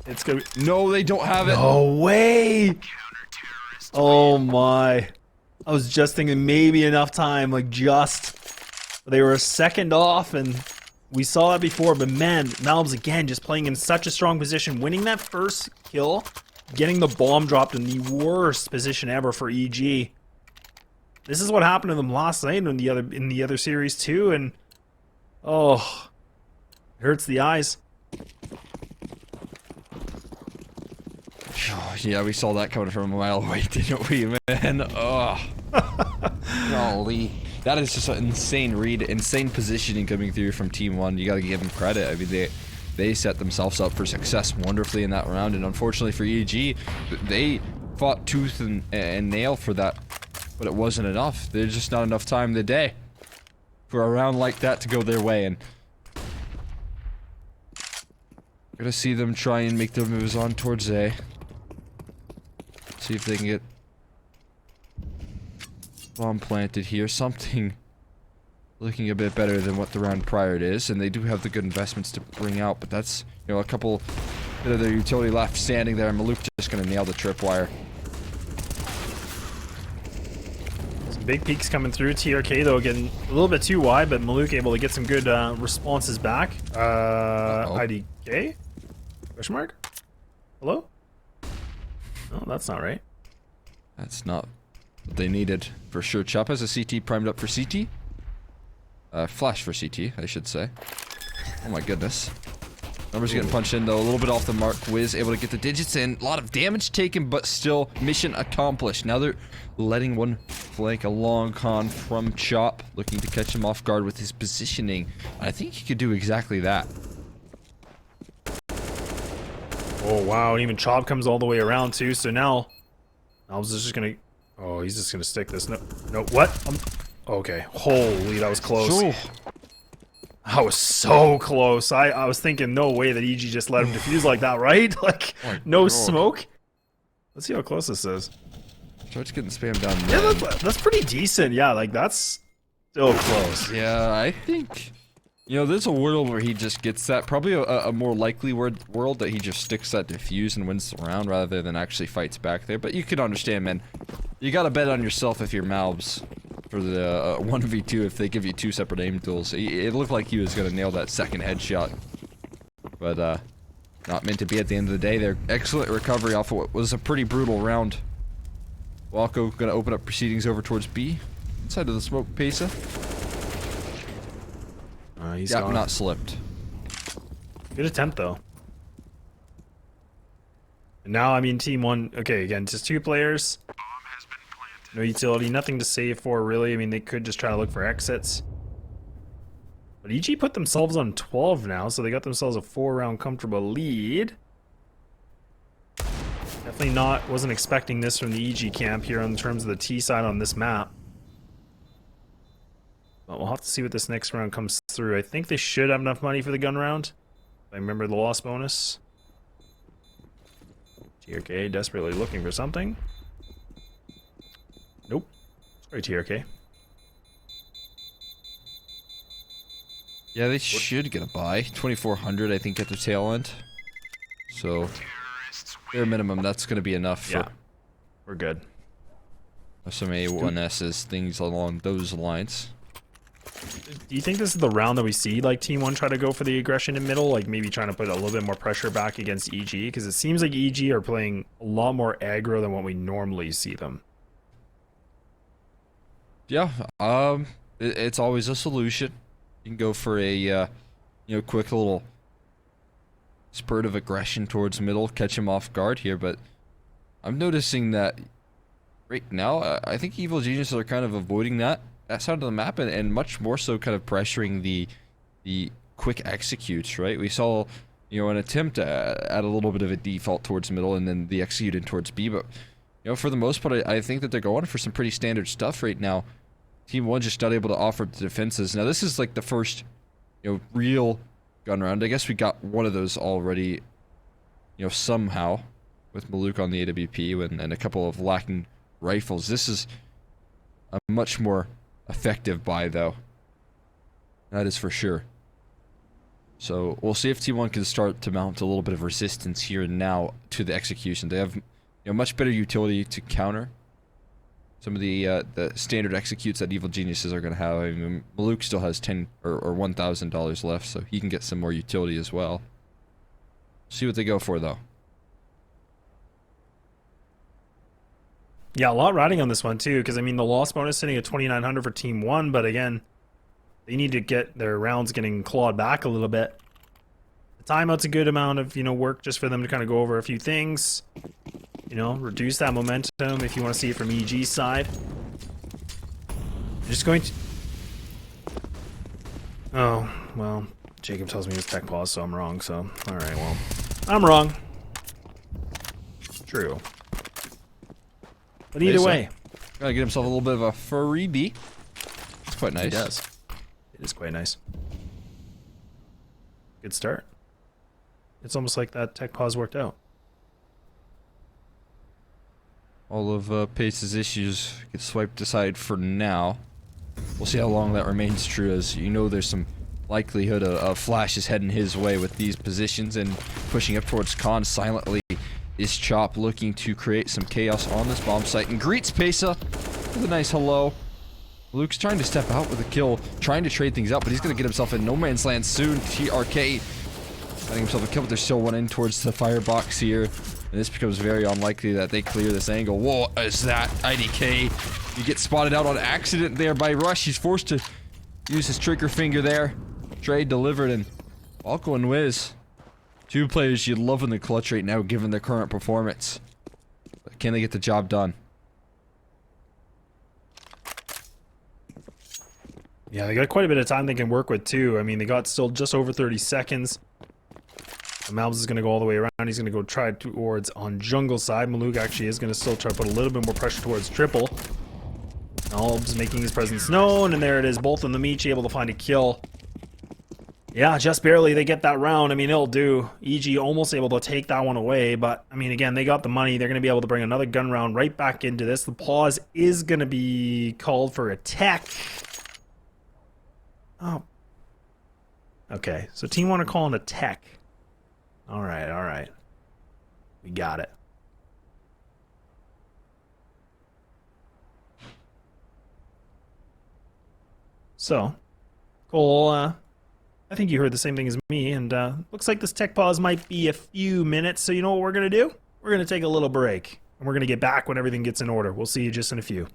S1: It's gonna be...
S2: No, they don't have it.
S1: No way! Oh my. I was just thinking maybe enough time, like just. They were a second off, and We saw that before, but man, malbs again just playing in such a strong position, winning that first kill, getting the bomb dropped in the worst position ever for EG. This is what happened to them last night in the other series too, and oh, it hurts the eyes.
S2: Oh, yeah, we saw that coming from a mile away, didn't we, man? Oh, golly. That is just an insane read, insane positioning coming through from TeamOne. You got to give them credit. I mean, they set themselves up for success wonderfully in that round, and unfortunately for EG, they fought tooth and nail for that, but it wasn't enough. There's just not enough time in the day for a round like that to go their way, and gonna see them try and make their moves on towards A. See if they can get bomb planted here. Something looking a bit better than what the round prior it is, and they do have the good investments to bring out, but that's, you know, a couple bit of their utility left standing there, and Maluk just gonna nail the tripwire.
S1: Some big peaks coming through. TRK though getting a little bit too wide, but Maluk able to get some good responses back. IDK? Question mark? Hello? No, that's not right.
S2: That's not what they needed for sure. Chop has a CT primed up for CT. Flash for CT, I should say. Oh my goodness. Numbers getting punched in though, a little bit off the mark. Wiz able to get the digits in. A lot of damage taken, but still mission accomplished. Now they're letting one flank a long con from Chop, looking to catch him off guard with his positioning. I think he could do exactly that.
S1: Oh wow, and even Chop comes all the way around too, so now Malbs is just gonna, oh, he's just gonna stick this. No, what? Okay, holy, that was close.
S2: So,
S1: I was so close. I was thinking, no way that EG just let him defuse like that, right? Like, no smoke. Let's see how close this is.
S2: starts getting spammed down
S1: Yeah,
S2: there.
S1: that's pretty decent. Yeah, like that's still close.
S2: Yeah, I think, you know, there's a world where he just gets that. Probably a more likely world that he just sticks that defuse and wins the round rather than actually fights back there. But you can understand, man. You gotta bet on yourself if you're malbs for the 1v2 if they give you two separate aim tools. It looked like he was gonna nail that second headshot. But, not meant to be at the end of the day. They're excellent recovery off of what was a pretty brutal round. Walco gonna open up proceedings over towards B. Inside of the smoke, Pesa.
S1: He's
S2: Yeah,
S1: gone.
S2: not slipped.
S1: Good attempt though. And now, I mean, TeamOne. Okay, again, just two players. No utility, nothing to save for really. I mean, they could just try to look for exits. But EG put themselves on 12 now, so they got themselves a 4-round comfortable lead. Definitely wasn't expecting this from the EG camp here in terms of the T side on this map. But we'll have to see what this next round comes through. I think they should have enough money for the gun round. I remember the loss bonus. TRK desperately looking for something. Nope. Sorry, TRK.
S2: Yeah, they should get a buy. 2,400, I think, at the tail end. So, bare minimum, that's going to be enough for
S1: we're good.
S2: some A1Ss, things along those lines.
S1: Do you think this is the round that we see, like, TeamOne try to go for the aggression in middle? Like, maybe trying to put a little bit more pressure back against EG? Because it seems like EG are playing a lot more aggro than what we normally see them.
S2: Yeah, it's always a solution. You can go for a, you know, quick little spurt of aggression towards middle, catch him off guard here, but I'm noticing that right now, I think Evil Geniuses are kind of avoiding that side of the map and much more so kind of pressuring the quick executes, right? We saw, you know, an attempt at a little bit of a default towards middle and then the execute in towards B, but, you know, for the most part, I think that they're going for some pretty standard stuff right now. TeamOne just not able to offer the defenses. Now, this is like the first, you know, real gun round. I guess we got one of those already, you know, somehow with Maluk on the AWP and a couple of lacking rifles. This is a much more effective buy, though. That is for sure. So we'll see if TeamOne can start to mount a little bit of resistance here and now to the execution. They have, you know, much better utility to counter some of the standard executes that evil geniuses are going to have. I mean, Maluk still has $10 or $1,000 left, so he can get some more utility as well. See what they go for, though.
S1: Yeah, a lot riding on this one too, because I mean the loss bonus sitting at 2,900 for TeamOne, but again, they need to get their rounds getting clawed back a little bit. The timeout's a good amount of, you know, work just for them to kind of go over a few things. You know, reduce that momentum if you want to see it from EG's side. Just going to... Oh, well, Jacob tells me it's tech pause, so I'm wrong, so... Alright, well, I'm wrong. True. But either way...
S2: Gotta get himself a little bit of a freebie. It's quite nice.
S1: He does. It is quite nice. Good start. It's almost like that tech pause worked out.
S2: All of Pace's issues get swiped aside for now. We'll see how long that remains true, as you know there's some likelihood of flashes heading his way with these positions, and pushing up towards Khan silently is Chop, looking to create some chaos on this bomb site, and greets Pesa with a nice hello. Luke's trying to step out with a kill, trying to trade things up, but he's going to get himself in no man's land soon. TRK getting himself a kill, but there's still one in towards the firebox here. And this becomes very unlikely that they clear this angle. Whoa, is that IDK? You get spotted out on accident there by Rush. He's forced to use his trigger finger there. Trade delivered, and Walco and Wiz, two players you'd love in the clutch right now given their current performance. But can they get the job done?
S1: Yeah, they got quite a bit of time they can work with too. I mean, they got still just over 30 seconds. Malbs is going to go all the way around. He's going to go try towards on jungle side. Maluk actually is going to still try to put a little bit more pressure towards triple. Malbs making his presence known, and there it is. Both of them each able to find a kill. Yeah, just barely they get that round. I mean, it'll do. EG almost able to take that one away, but I mean, again, they got the money. They're going to be able to bring another gun round right back into this. The pause is going to be called for a tech. Oh. Okay, so TeamOne are calling a tech. Alright, alright. We got it. So, Cole, I think you heard the same thing as me, and looks like this tech pause might be a few minutes, so you know what we're going to do? We're going to take a little break, and we're going to get back when everything gets in order. We'll see you just in a few.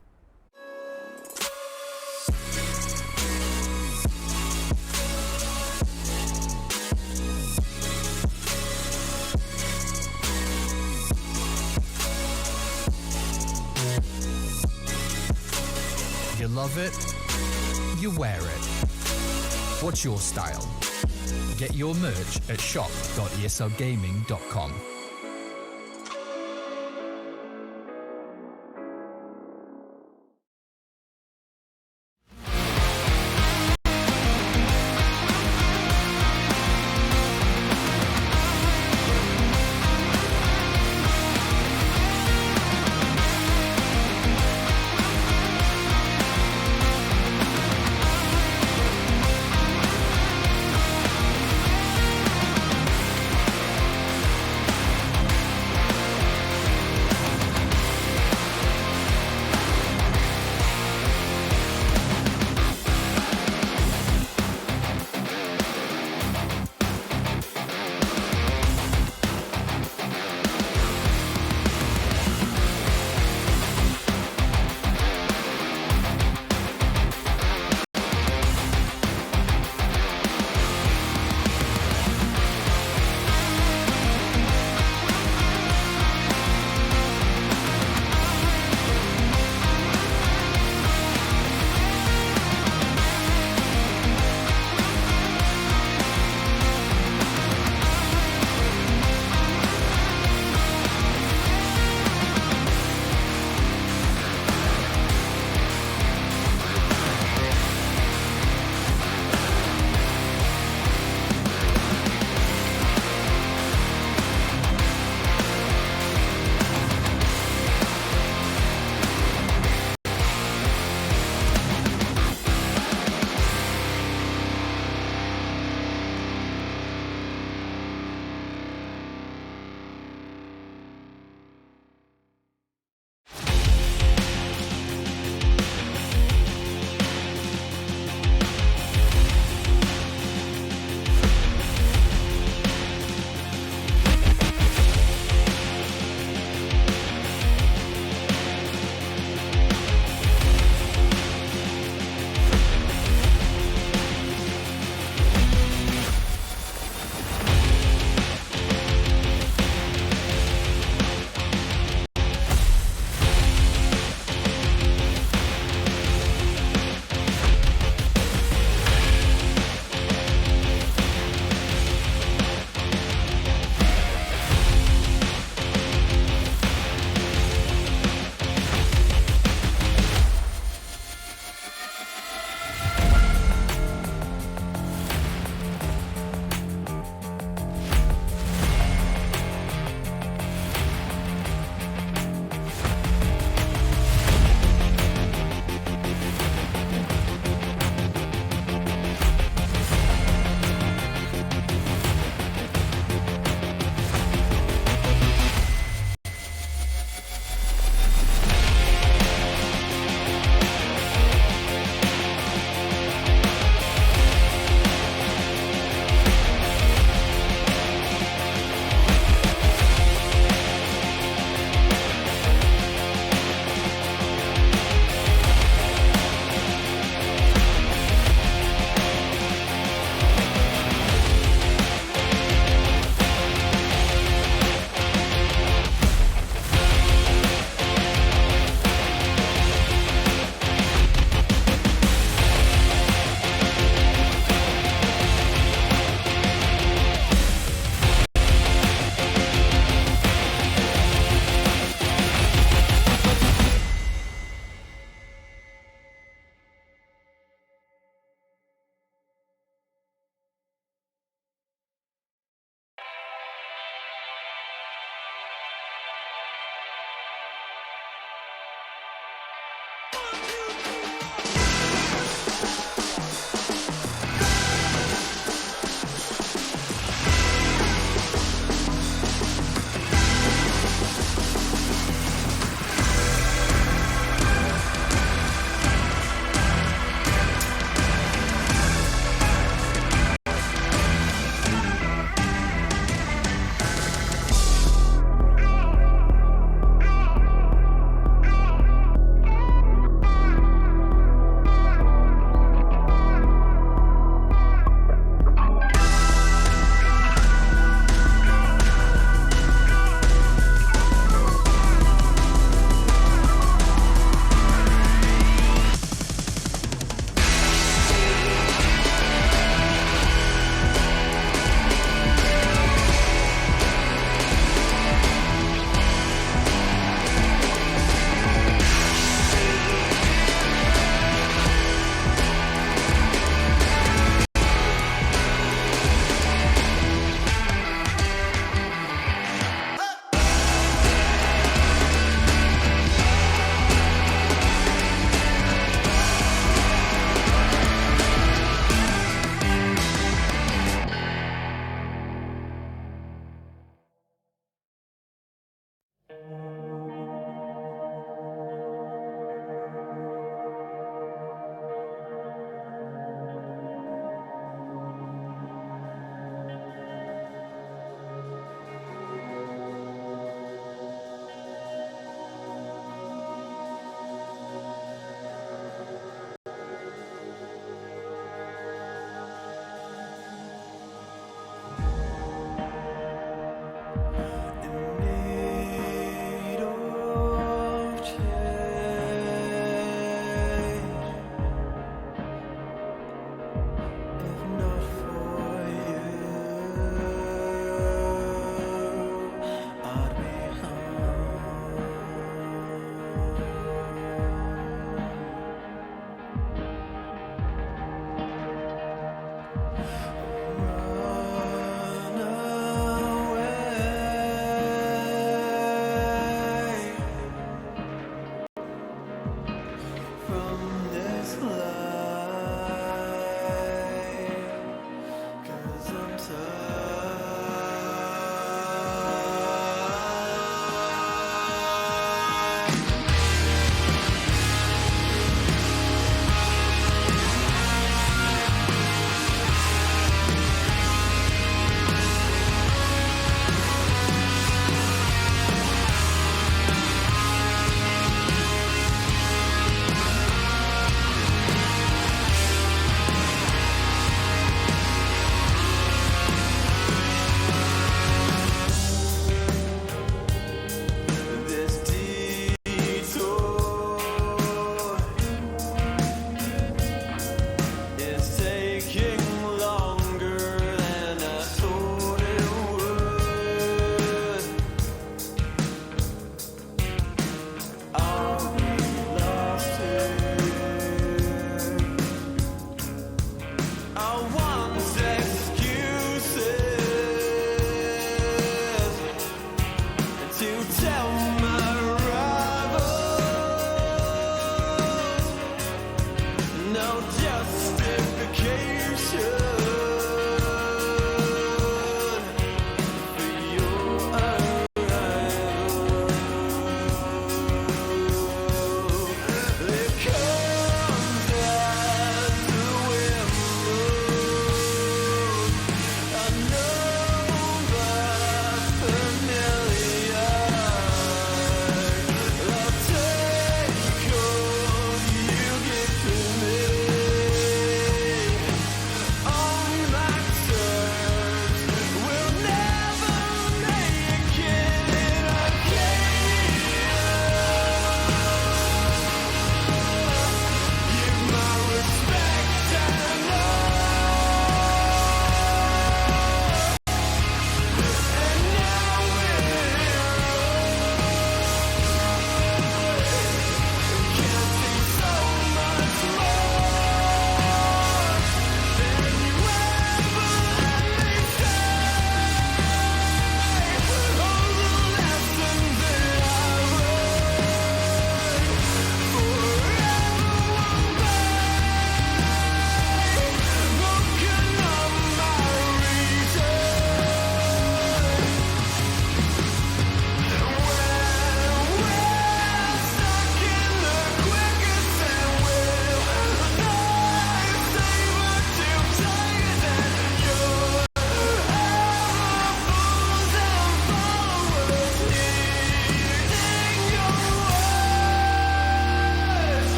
S3: You love it, you wear it. What's your style? Get your merch at shop.eslgaming.com.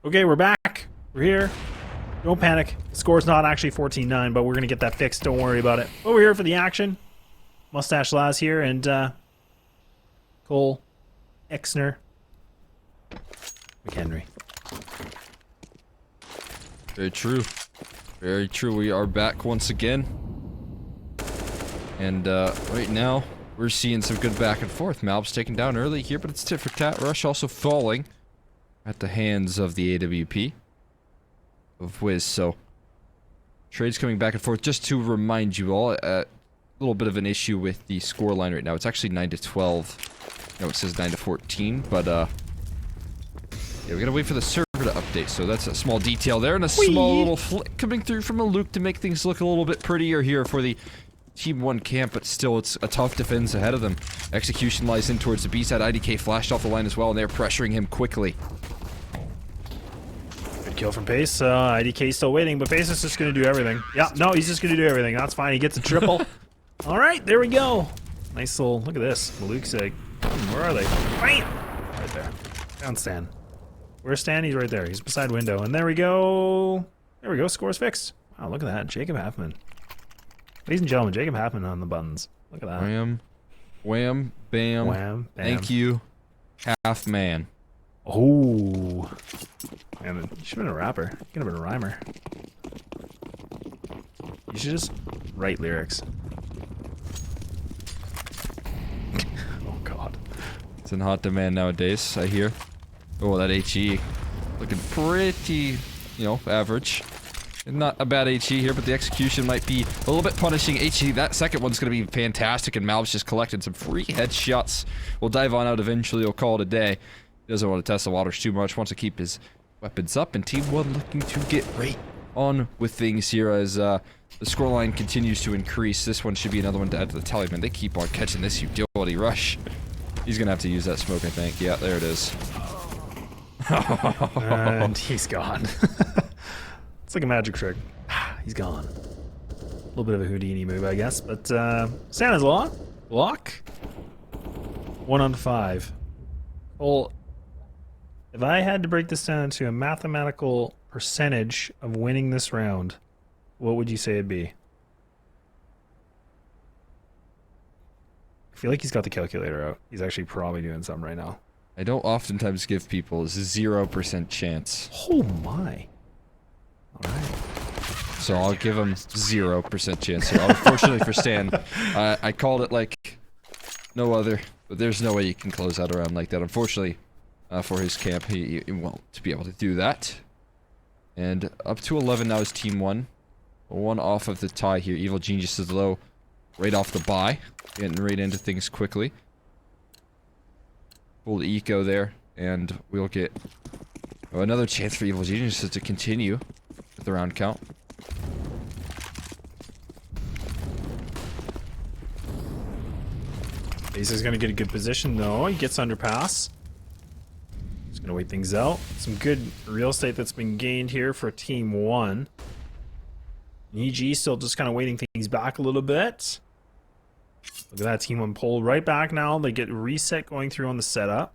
S1: Okay, we're back. We're here. Don't panic. The score's not actually 14-9, but we're going to get that fixed. Don't worry about it. But we're here for the action. Multikill here, and Cole, Exner, McHenry.
S2: Very true. Very true. We are back once again. And right now, we're seeing some good back and forth. Malb's taken down early here, but it's tit for tat. Rush also falling at the hands of the AWP of Wiz. So, trades coming back and forth. Just to remind you all, a little bit of an issue with the score line right now. It's actually 9-12. No, it says 9-14, but yeah, we gotta wait for the server to update. So that's a small detail there, and a small little flick coming through from a Luke to make things look a little bit prettier here for the TeamOne camp, but still it's a tough defense ahead of them. Execution lies in towards the B side. IDK flashed off the line as well, and they're pressuring him quickly.
S1: Good kill from Pace. IDK still waiting, but Pace is just going to do everything. Yeah, no, he's just going to do everything. That's fine. He gets a triple. All right, there we go. Nice little, look at this. Maluke's like, where are they? Bam! Right there. Down Stan. Where's Stan? He's right there. He's beside window. And there we go. There we go. Score's fixed. Wow, look at that. Jacob Halfman. Ladies and gentlemen, Jacob Halfman on the buttons. Look at that.
S2: Wham. Wham. Bam.
S1: Wham. Bam.
S2: Thank you. Half man.
S1: Oh. Man, you should have been a rapper. You could have been a rhymer. You should just write lyrics. Oh, God.
S2: It's in hot demand nowadays, I hear. Oh, that HE. Looking pretty, you know, average. Not a bad HE here, but the execution might be a little bit punishing. HE, that second one's going to be fantastic, and Malb's just collected some free headshots. We'll dive on out eventually. He'll call it a day. He doesn't want to test the waters too much. Wants to keep his weapons up, and TeamOne looking to get right on with things here as the scoreline continues to increase. This one should be another one to add to the tally, man. They keep on catching this utility rush. He's going to have to use that smoke, I think. Yeah, there it is.
S1: And he's gone. It's like a magic trick. He's gone. A little bit of a Houdini move, I guess. But Stanislaw, block. 1 on 5. Well, if I had to break this down to a mathematical percentage of winning this round, what would you say it'd be? I feel like he's got the calculator out. He's actually probably doing something right now.
S2: I don't oftentimes give people a 0% chance.
S1: Oh my. Alright.
S2: So I'll give him 0% chance here. Unfortunately for Stan, I called it like no other, but there's no way you can close out around like that. Unfortunately for his camp, he won't be able to do that. And up to 11 now is TeamOne. 1 off of the tie here. Evil Genius is low right off the bye. Getting right into things quickly. Full eco there, and we'll get another chance for Evil Geniuses to continue with the round count. Ace is going to get a good position, though. He gets underpass. He's
S1: Gonna wait things out. Some good real estate that's been gained here for TeamOne. EG still just kind of waiting things back a little bit. Look at that, TeamOne pull right back now. They get reset going through on the setup.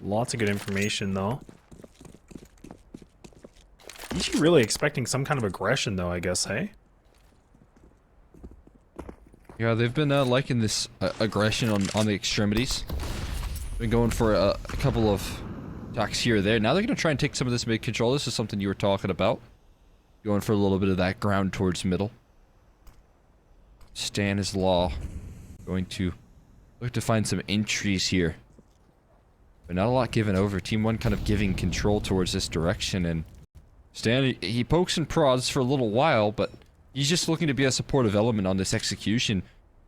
S1: Lots of good information though. EG really expecting some kind of aggression though, I guess, hey?
S2: Yeah, they've been liking this aggression on the extremities. Been going for a couple of attacks here or there. Now they're going to try and take some of this mid control. This is something you were talking about. Going for a little bit of that ground towards middle. Stanislaw going to look to find some entries here. But not a lot given over. TeamOne kind of giving control towards this direction. And Stan, he pokes and prods for a little while, but he's just looking to be a supportive element on this execution.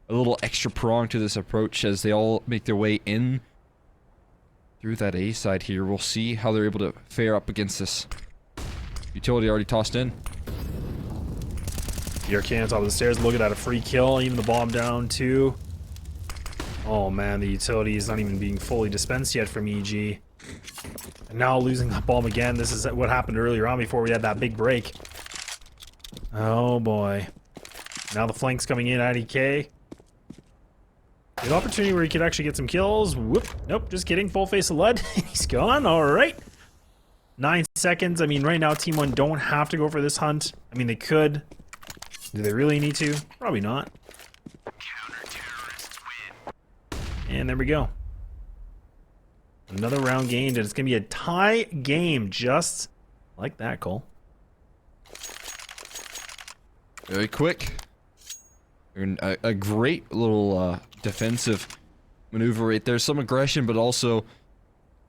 S2: A little extra prong to this approach as they all make their way in through that A side here. We'll see how they're able to fare up against this. Utility already tossed in.
S1: TRK on top of the stairs, looking at a free kill, even the bomb down too. Oh man, the utility is not even being fully dispensed yet from EG. And now losing that bomb again. This is what happened earlier on before we had that big break. Oh boy. Now the flank's coming in at EK. Good opportunity where he could actually get some kills. Whoop. Nope, just kidding. Full face of lead. He's gone. Alright. 9 seconds. I mean, right now, TeamOne don't have to go for this hunt. I mean, they could. Do they really need to? Probably not. And there we go. Another round gained, and it's going to be a tie game just like that, Cole.
S2: Very quick. A great little defensive maneuver right there. Some aggression, but also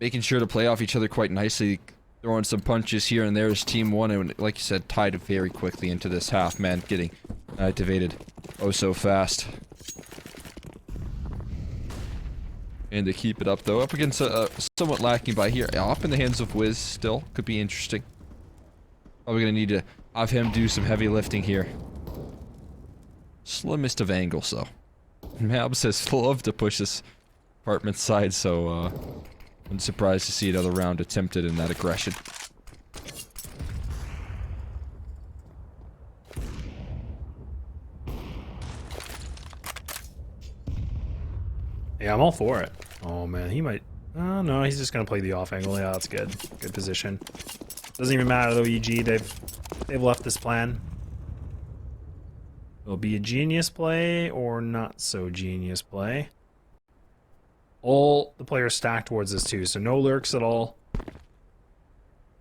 S2: making sure to play off each other quite nicely. Throwing some punches here and there as TeamOne, and like you said, tied very quickly into this half. Man, getting activated oh so fast. And to keep it up though, up against a somewhat lacking by here. Up in the hands of Wiz still. Could be interesting. Probably gonna need to have him do some heavy lifting here. Slimmest of angles though. Mabs has loved to push this apartment side, so I'm surprised to see another round attempted in that aggression.
S1: Yeah, I'm all for it. Oh man, he might... Oh no, he's just gonna play the off angle. Yeah, that's good. Good position. Doesn't even matter though, EG. They've left this plan. It'll be a genius play or not so genius play. All the players stacked towards this too, so no lurks at all.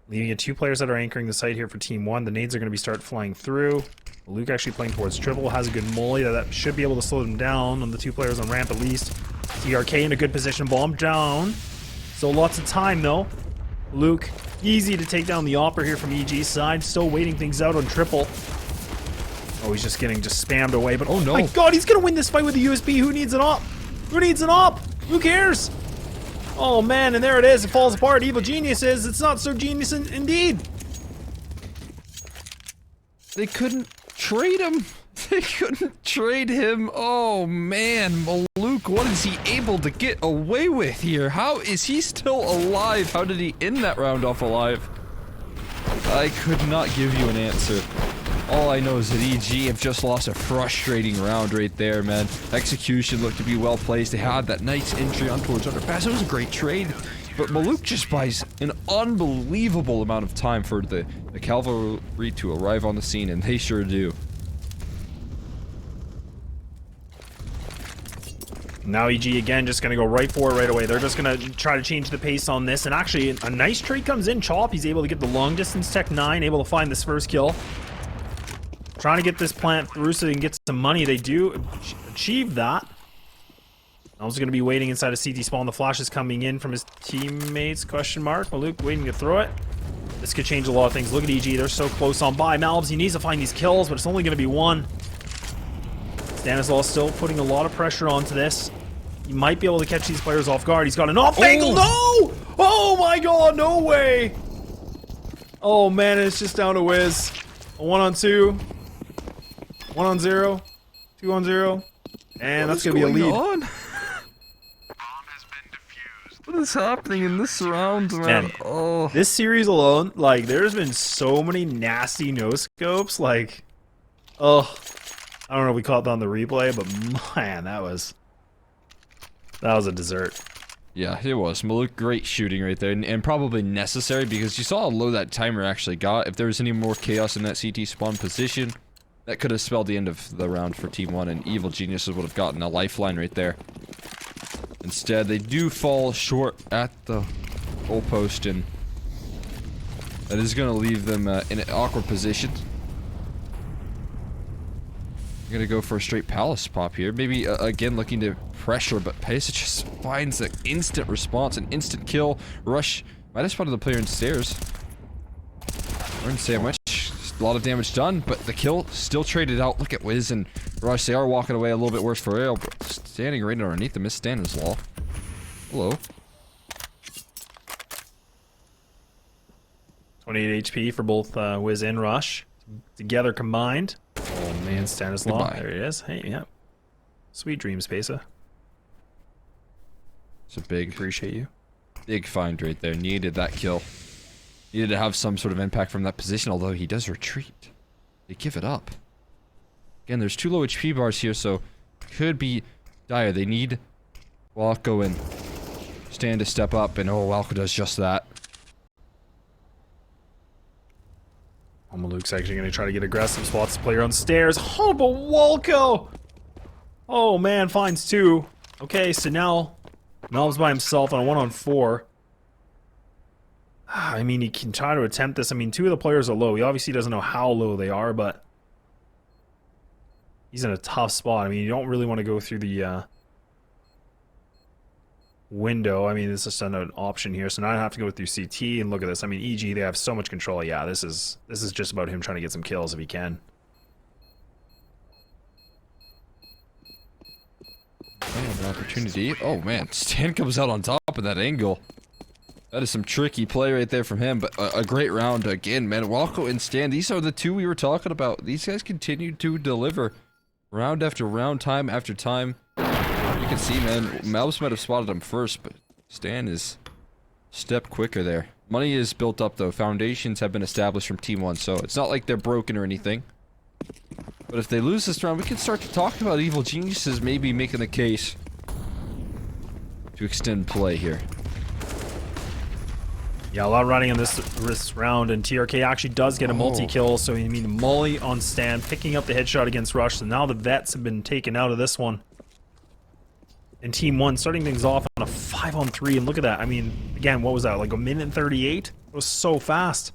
S1: Leaving it 2 players that are anchoring the site here for TeamOne. The nades are going to be start flying through. Luke actually playing towards triple, has a good molly that should be able to slow them down on the 2 players on ramp at least. TRK in a good position, bomb down. So lots of time though. Luke, easy to take down the Opera here from EG's side. Still waiting things out on triple. Oh, he's just getting spammed away, but oh no. My god, he's going to win this fight with the USB. Who needs an op? Who needs an op? Who cares? Oh man, and there it is. It falls apart. Evil geniuses. It's not so genius indeed.
S2: They couldn't trade him. They couldn't trade him. Oh man, Maluk, what is he able to get away with here? How is he still alive? How did he end that round off alive? I could not give you an answer. All I know is that EG have just lost a frustrating round right there, man. Execution looked to be well placed. They had that nice entry on towards underpass. It was a great trade. But Maluk just buys an unbelievable amount of time for the cavalry to arrive on the scene, and they sure do.
S1: Now EG again just going to go right for it right away. They're just going to try to change the pace on this. And actually, a nice trade comes in. Chop, he's able to get the long distance Tech 9, able to find this first kill. Trying to get this plant through so they can get some money. They do achieve that. I was going to be waiting inside a CT spawn. The flash is coming in from his teammates, question mark. Maluk waiting to throw it. This could change a lot of things. Look at EG. They're so close on by. Malbs, he needs to find these kills, but it's only going to be 1. Stanislaw still putting a lot of pressure onto this. He might be able to catch these players off guard. He's got an off angle. No! Oh my god, no way! Oh man, it's just down to Wiz. A 1-on-2. 1-on-0. 2-on-0. And that's going to be a lead.
S2: What What is happening in this round, man? Oh.
S1: This series alone, like, there's been so many nasty no-scopes, like, oh, I don't know if we caught that on the replay, but man, that was a dessert.
S2: Yeah, it was. Maluk, great shooting right there, and probably necessary because you saw how low that timer actually got. If there was any more chaos in that CT spawn position, that could have spelled the end of the round for Team1, and Evil Geniuses would have gotten a lifeline right there. Instead, they do fall short at the goalpost, and that is going to leave them in an awkward position. They're going to go for a straight palace pop here. Maybe, again, looking to pressure, but Pesa just finds an instant response, an instant kill. Rush might have spotted the player in stairs. Or in sandwich. A lot of damage done, but the kill still traded out. Look at Wiz and Rush. They are walking away a little bit worse for real. Standing right underneath the malbsMd. Hello.
S1: 28 HP for both Wiz and Rush. Together combined. Oh man, Stanislaw.
S2: Goodbye.
S1: There he is. Hey, yeah. Sweet dreams, Pesa.
S2: It's a big,
S1: Appreciate you.
S2: big find right there. Needed that kill. Needed to have some sort of impact from that position, although he does retreat. They give it up. Again, there's 2 low HP bars here, so could be dire. They need Walco and Stan to step up, and oh, Walco does just that.
S1: Oh, Maluk's actually going to try to get aggressive. Spots the player on stairs. Oh, but Walco! Oh, man, finds 2. Okay, so now Melb's by himself on a 1-on-4. I mean, he can try to attempt this. I mean, 2 of the players are low. He obviously doesn't know how low they are, but he's in a tough spot. I mean, you don't really want to go through the window. I mean, this is an option here, so now I have to go through CT and look at this. I mean, EG, they have so much control. Yeah, this is just about him trying to get some kills if he can.
S2: An opportunity. Oh man, Stan comes out on top of that angle. That is some tricky play right there from him, but a great round again, man. Walco and Stan, these are the 2 we were talking about. These guys continue to deliver round after round, time after time. You can see, man, malbs might have spotted him first, but Stan is a step quicker there. Money is built up, though. Foundations have been established from Team1, so it's not like they're broken or anything. But if they lose this round, we can start to talk about Evil Geniuses maybe making the case to extend play here.
S1: Yeah, a lot running in this round, and TRK actually does get a multi-kill, so I mean, Molly on Stan, picking up the headshot against Rush, so now the vets have been taken out of this one. And Team1 starting things off on a 5-on-3, and look at that. I mean, again, what was that, like a minute and 38? It was so fast.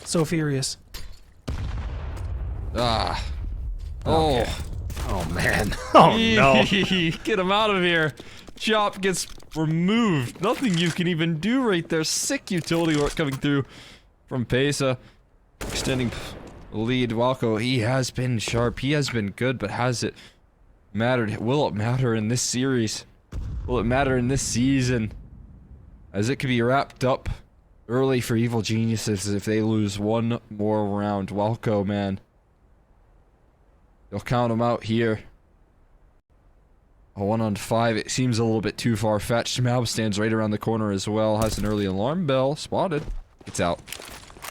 S1: So furious.
S2: Ah. Oh.
S1: Okay. Oh, man. Oh, no.
S2: Get him out of here. Chop gets removed. Nothing you can even do right there. Sick utility work coming through from Pesa. Extending the lead. Walco, he has been sharp. He has been good, but has it mattered? Will it matter in this series? Will it matter in this season? As it could be wrapped up early for Evil Geniuses if they lose one more round. Walco, man. They'll count him out here. A 1-on-5, it seems a little bit too far-fetched. Malb stands right around the corner as well. Has an early alarm bell. Spotted. It's out.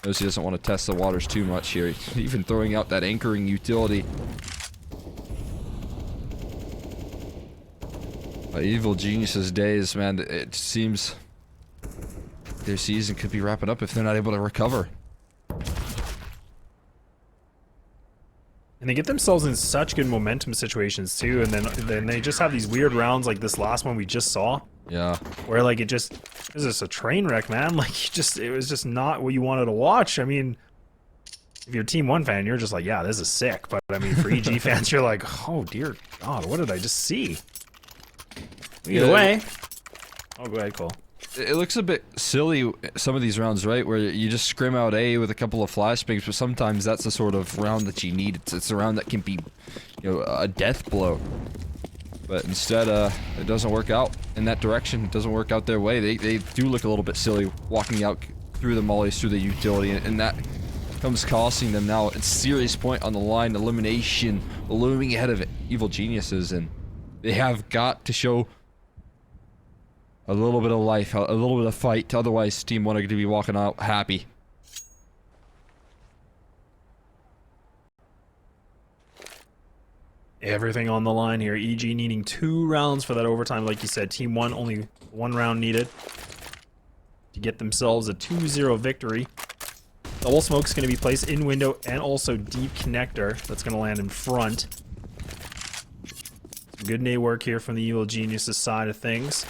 S2: Knows he doesn't want to test the waters too much here. He's even throwing out that anchoring utility. Evil Geniuses days, man. It seems their season could be wrapping up if they're not able to recover.
S1: And they get themselves in such good momentum situations too, and then they just have these weird rounds like this last one we just saw.
S2: Yeah.
S1: Where like it was just a train wreck, man. Like it was just not what you wanted to watch. I mean, if you're a Team1 fan, you're just like, yeah, this is sick. But I mean, for EG fans, you're like, oh dear God, what did I just see? Either way. Oh, go ahead, Cole.
S2: It looks a bit silly, some of these rounds, right? Where you just scrim out A with a couple of flashbangs, but sometimes that's the sort of round that you need. It's a round that can be, you know, a death blow. But instead, it doesn't work out in that direction. It doesn't work out their way. They do look a little bit silly walking out through the mollies, through the utility, and that comes costing them now. It's serious point on the line, elimination looming ahead of Evil Geniuses, and they have got to show a little bit of life, a little bit of fight. Otherwise, TeamOne are going to be walking out happy.
S1: Everything on the line here. EG needing 2 rounds for that overtime. Like you said, TeamOne only 1 round needed to get themselves a 2-0 victory. Double smoke's going to be placed in window and also deep connector. That's going to land in front. Some good nade work here from the Evil Geniuses side of things.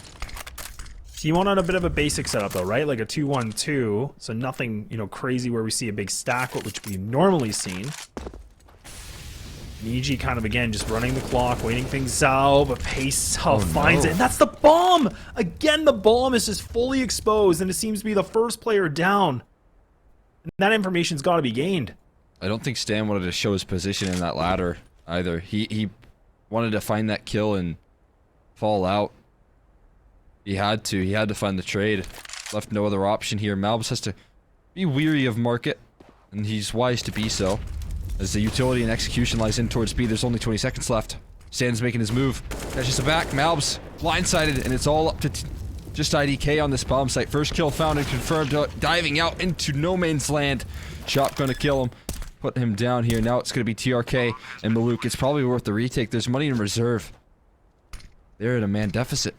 S1: TeamOne on a bit of a basic setup though, right? Like a 2-1-2. So nothing, you know, crazy where we see a big stack, which we've normally seen. EG kind of, again, just running the clock, waiting things out, but Pace finds it. And that's the bomb! Again, the bomb is just fully exposed, and it seems to be the first player down. And that information's got to be gained.
S2: I don't think Stan wanted to show his position in that ladder either. He wanted to find that kill and fall out. He had to find the trade. Left no other option here. Malbs has to be weary of market, and he's wise to be so. As the utility and execution lies in towards B, there's only 20 seconds left. Stan's making his move. Catches it back. Malbs blindsided, and it's all up to just IDK on this bomb site. First kill found and confirmed. Diving out into no man's land. Shot gonna kill him. Put him down here. Now it's gonna be TRK and Maluk. It's probably worth the retake. There's money in reserve. They're at a man deficit.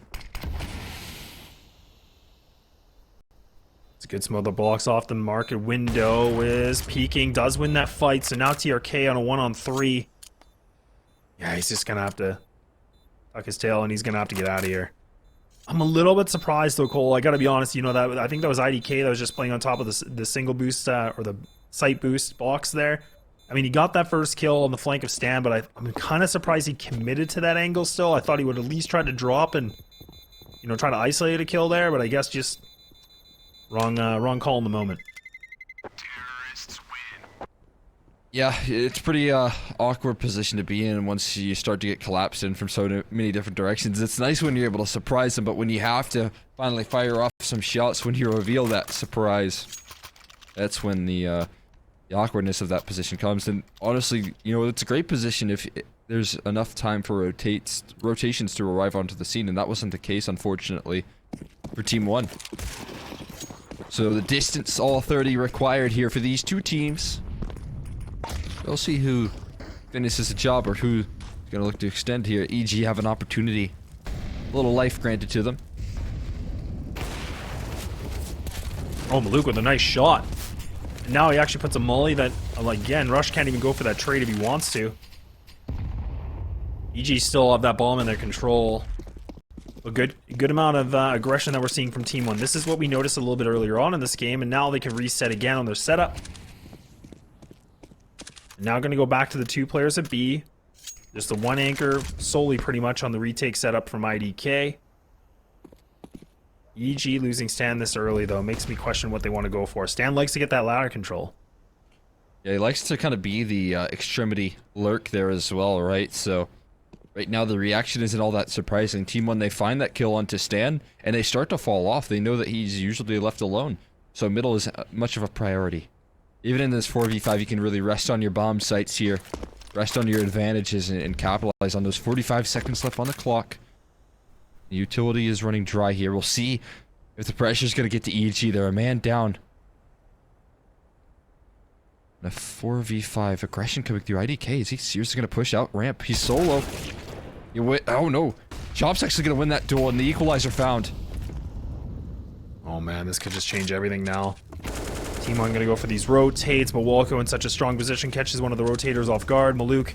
S1: It's a good smother, blocks off the market. Window is peeking, does win that fight. So now TRK on a 1-on-3. Yeah, he's just gonna have to tuck his tail, and he's gonna have to get out of here. I'm a little bit surprised though, Cole. I gotta be honest. You know that I think that was IDK that was just playing on top of the single boost or the sight boost box there. I mean, he got that first kill on the flank of Stan, but I'm kind of surprised he committed to that angle still. I thought he would at least try to drop and, you know, try to isolate a kill there, but I guess just wrong call in the moment.
S2: Yeah, it's pretty awkward position to be in once you start to get collapsed in from so many different directions. It's nice when you're able to surprise them, but when you have to finally fire off some shots, when you reveal that surprise, that's when the awkwardness of that position comes. And honestly, you know, it's a great position if there's enough time for rotations to arrive onto the scene, and that wasn't the case, unfortunately, for TeamOne. So the distance, all 30 required here for these two teams. We'll see who finishes the job or who's going to look to extend here. EG have an opportunity. A little life granted to them.
S1: Oh, Maluk with a nice shot. And now he actually puts a molly that, again, Rush can't even go for that trade if he wants to. EG still have that bomb in their control. A good amount of aggression that we're seeing from TeamOne. This is what we noticed a little bit earlier on in this game, and now they can reset again on their setup. Now going to go back to the 2 players at B. Just the 1 anchor solely pretty much on the retake setup from IDK. EG losing Stan this early though makes me question what they want to go for. Stan likes to get that ladder control.
S2: Yeah, he likes to kind of be the extremity lurk there as well, right? So right now the reaction isn't all that surprising. TeamOne, they find that kill onto Stan and they start to fall off. They know that he's usually left alone. So middle is much of a priority. Even in this 4v5, you can really rest on your bomb sites here. Rest on your advantages and capitalize on those. 45 seconds left on the clock. The utility is running dry here. We'll see if the pressure's going to get to EG. They're a man down. And a 4v5 aggression coming through IDK. Is he seriously going to push out ramp? He's solo. Oh no. Chop's actually going to win that duel and the equalizer found.
S1: Oh man, this could just change everything now. TeamOne gonna go for these rotates, but Walco in such a strong position catches one of the rotators off guard. Maluk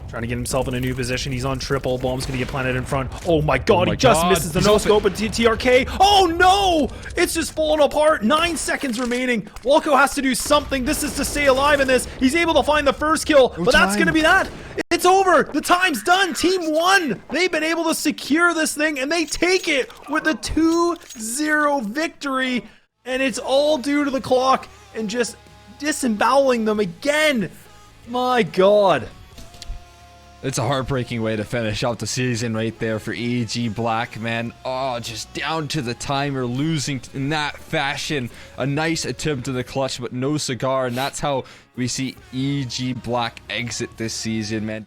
S1: trying to get himself in a new position. He's on triple. Bomb's gonna get planted in front. Oh my god, he just misses the no-scope, but TRK. Oh no! It's just falling apart. 9 seconds remaining. Walco has to do something. This is to stay alive in this. He's able to find the first kill, but that's gonna be that. It's over. The time's done. TeamOne. They've been able to secure this thing, and they take it with a 2-0 victory. And it's all due to the clock and just disemboweling them again. My god.
S2: It's a heartbreaking way to finish off the season right there for EG Black, man. Oh, just down to the timer, losing in that fashion. A nice attempt to the clutch, but no cigar. And that's how we see EG Black exit this season, man.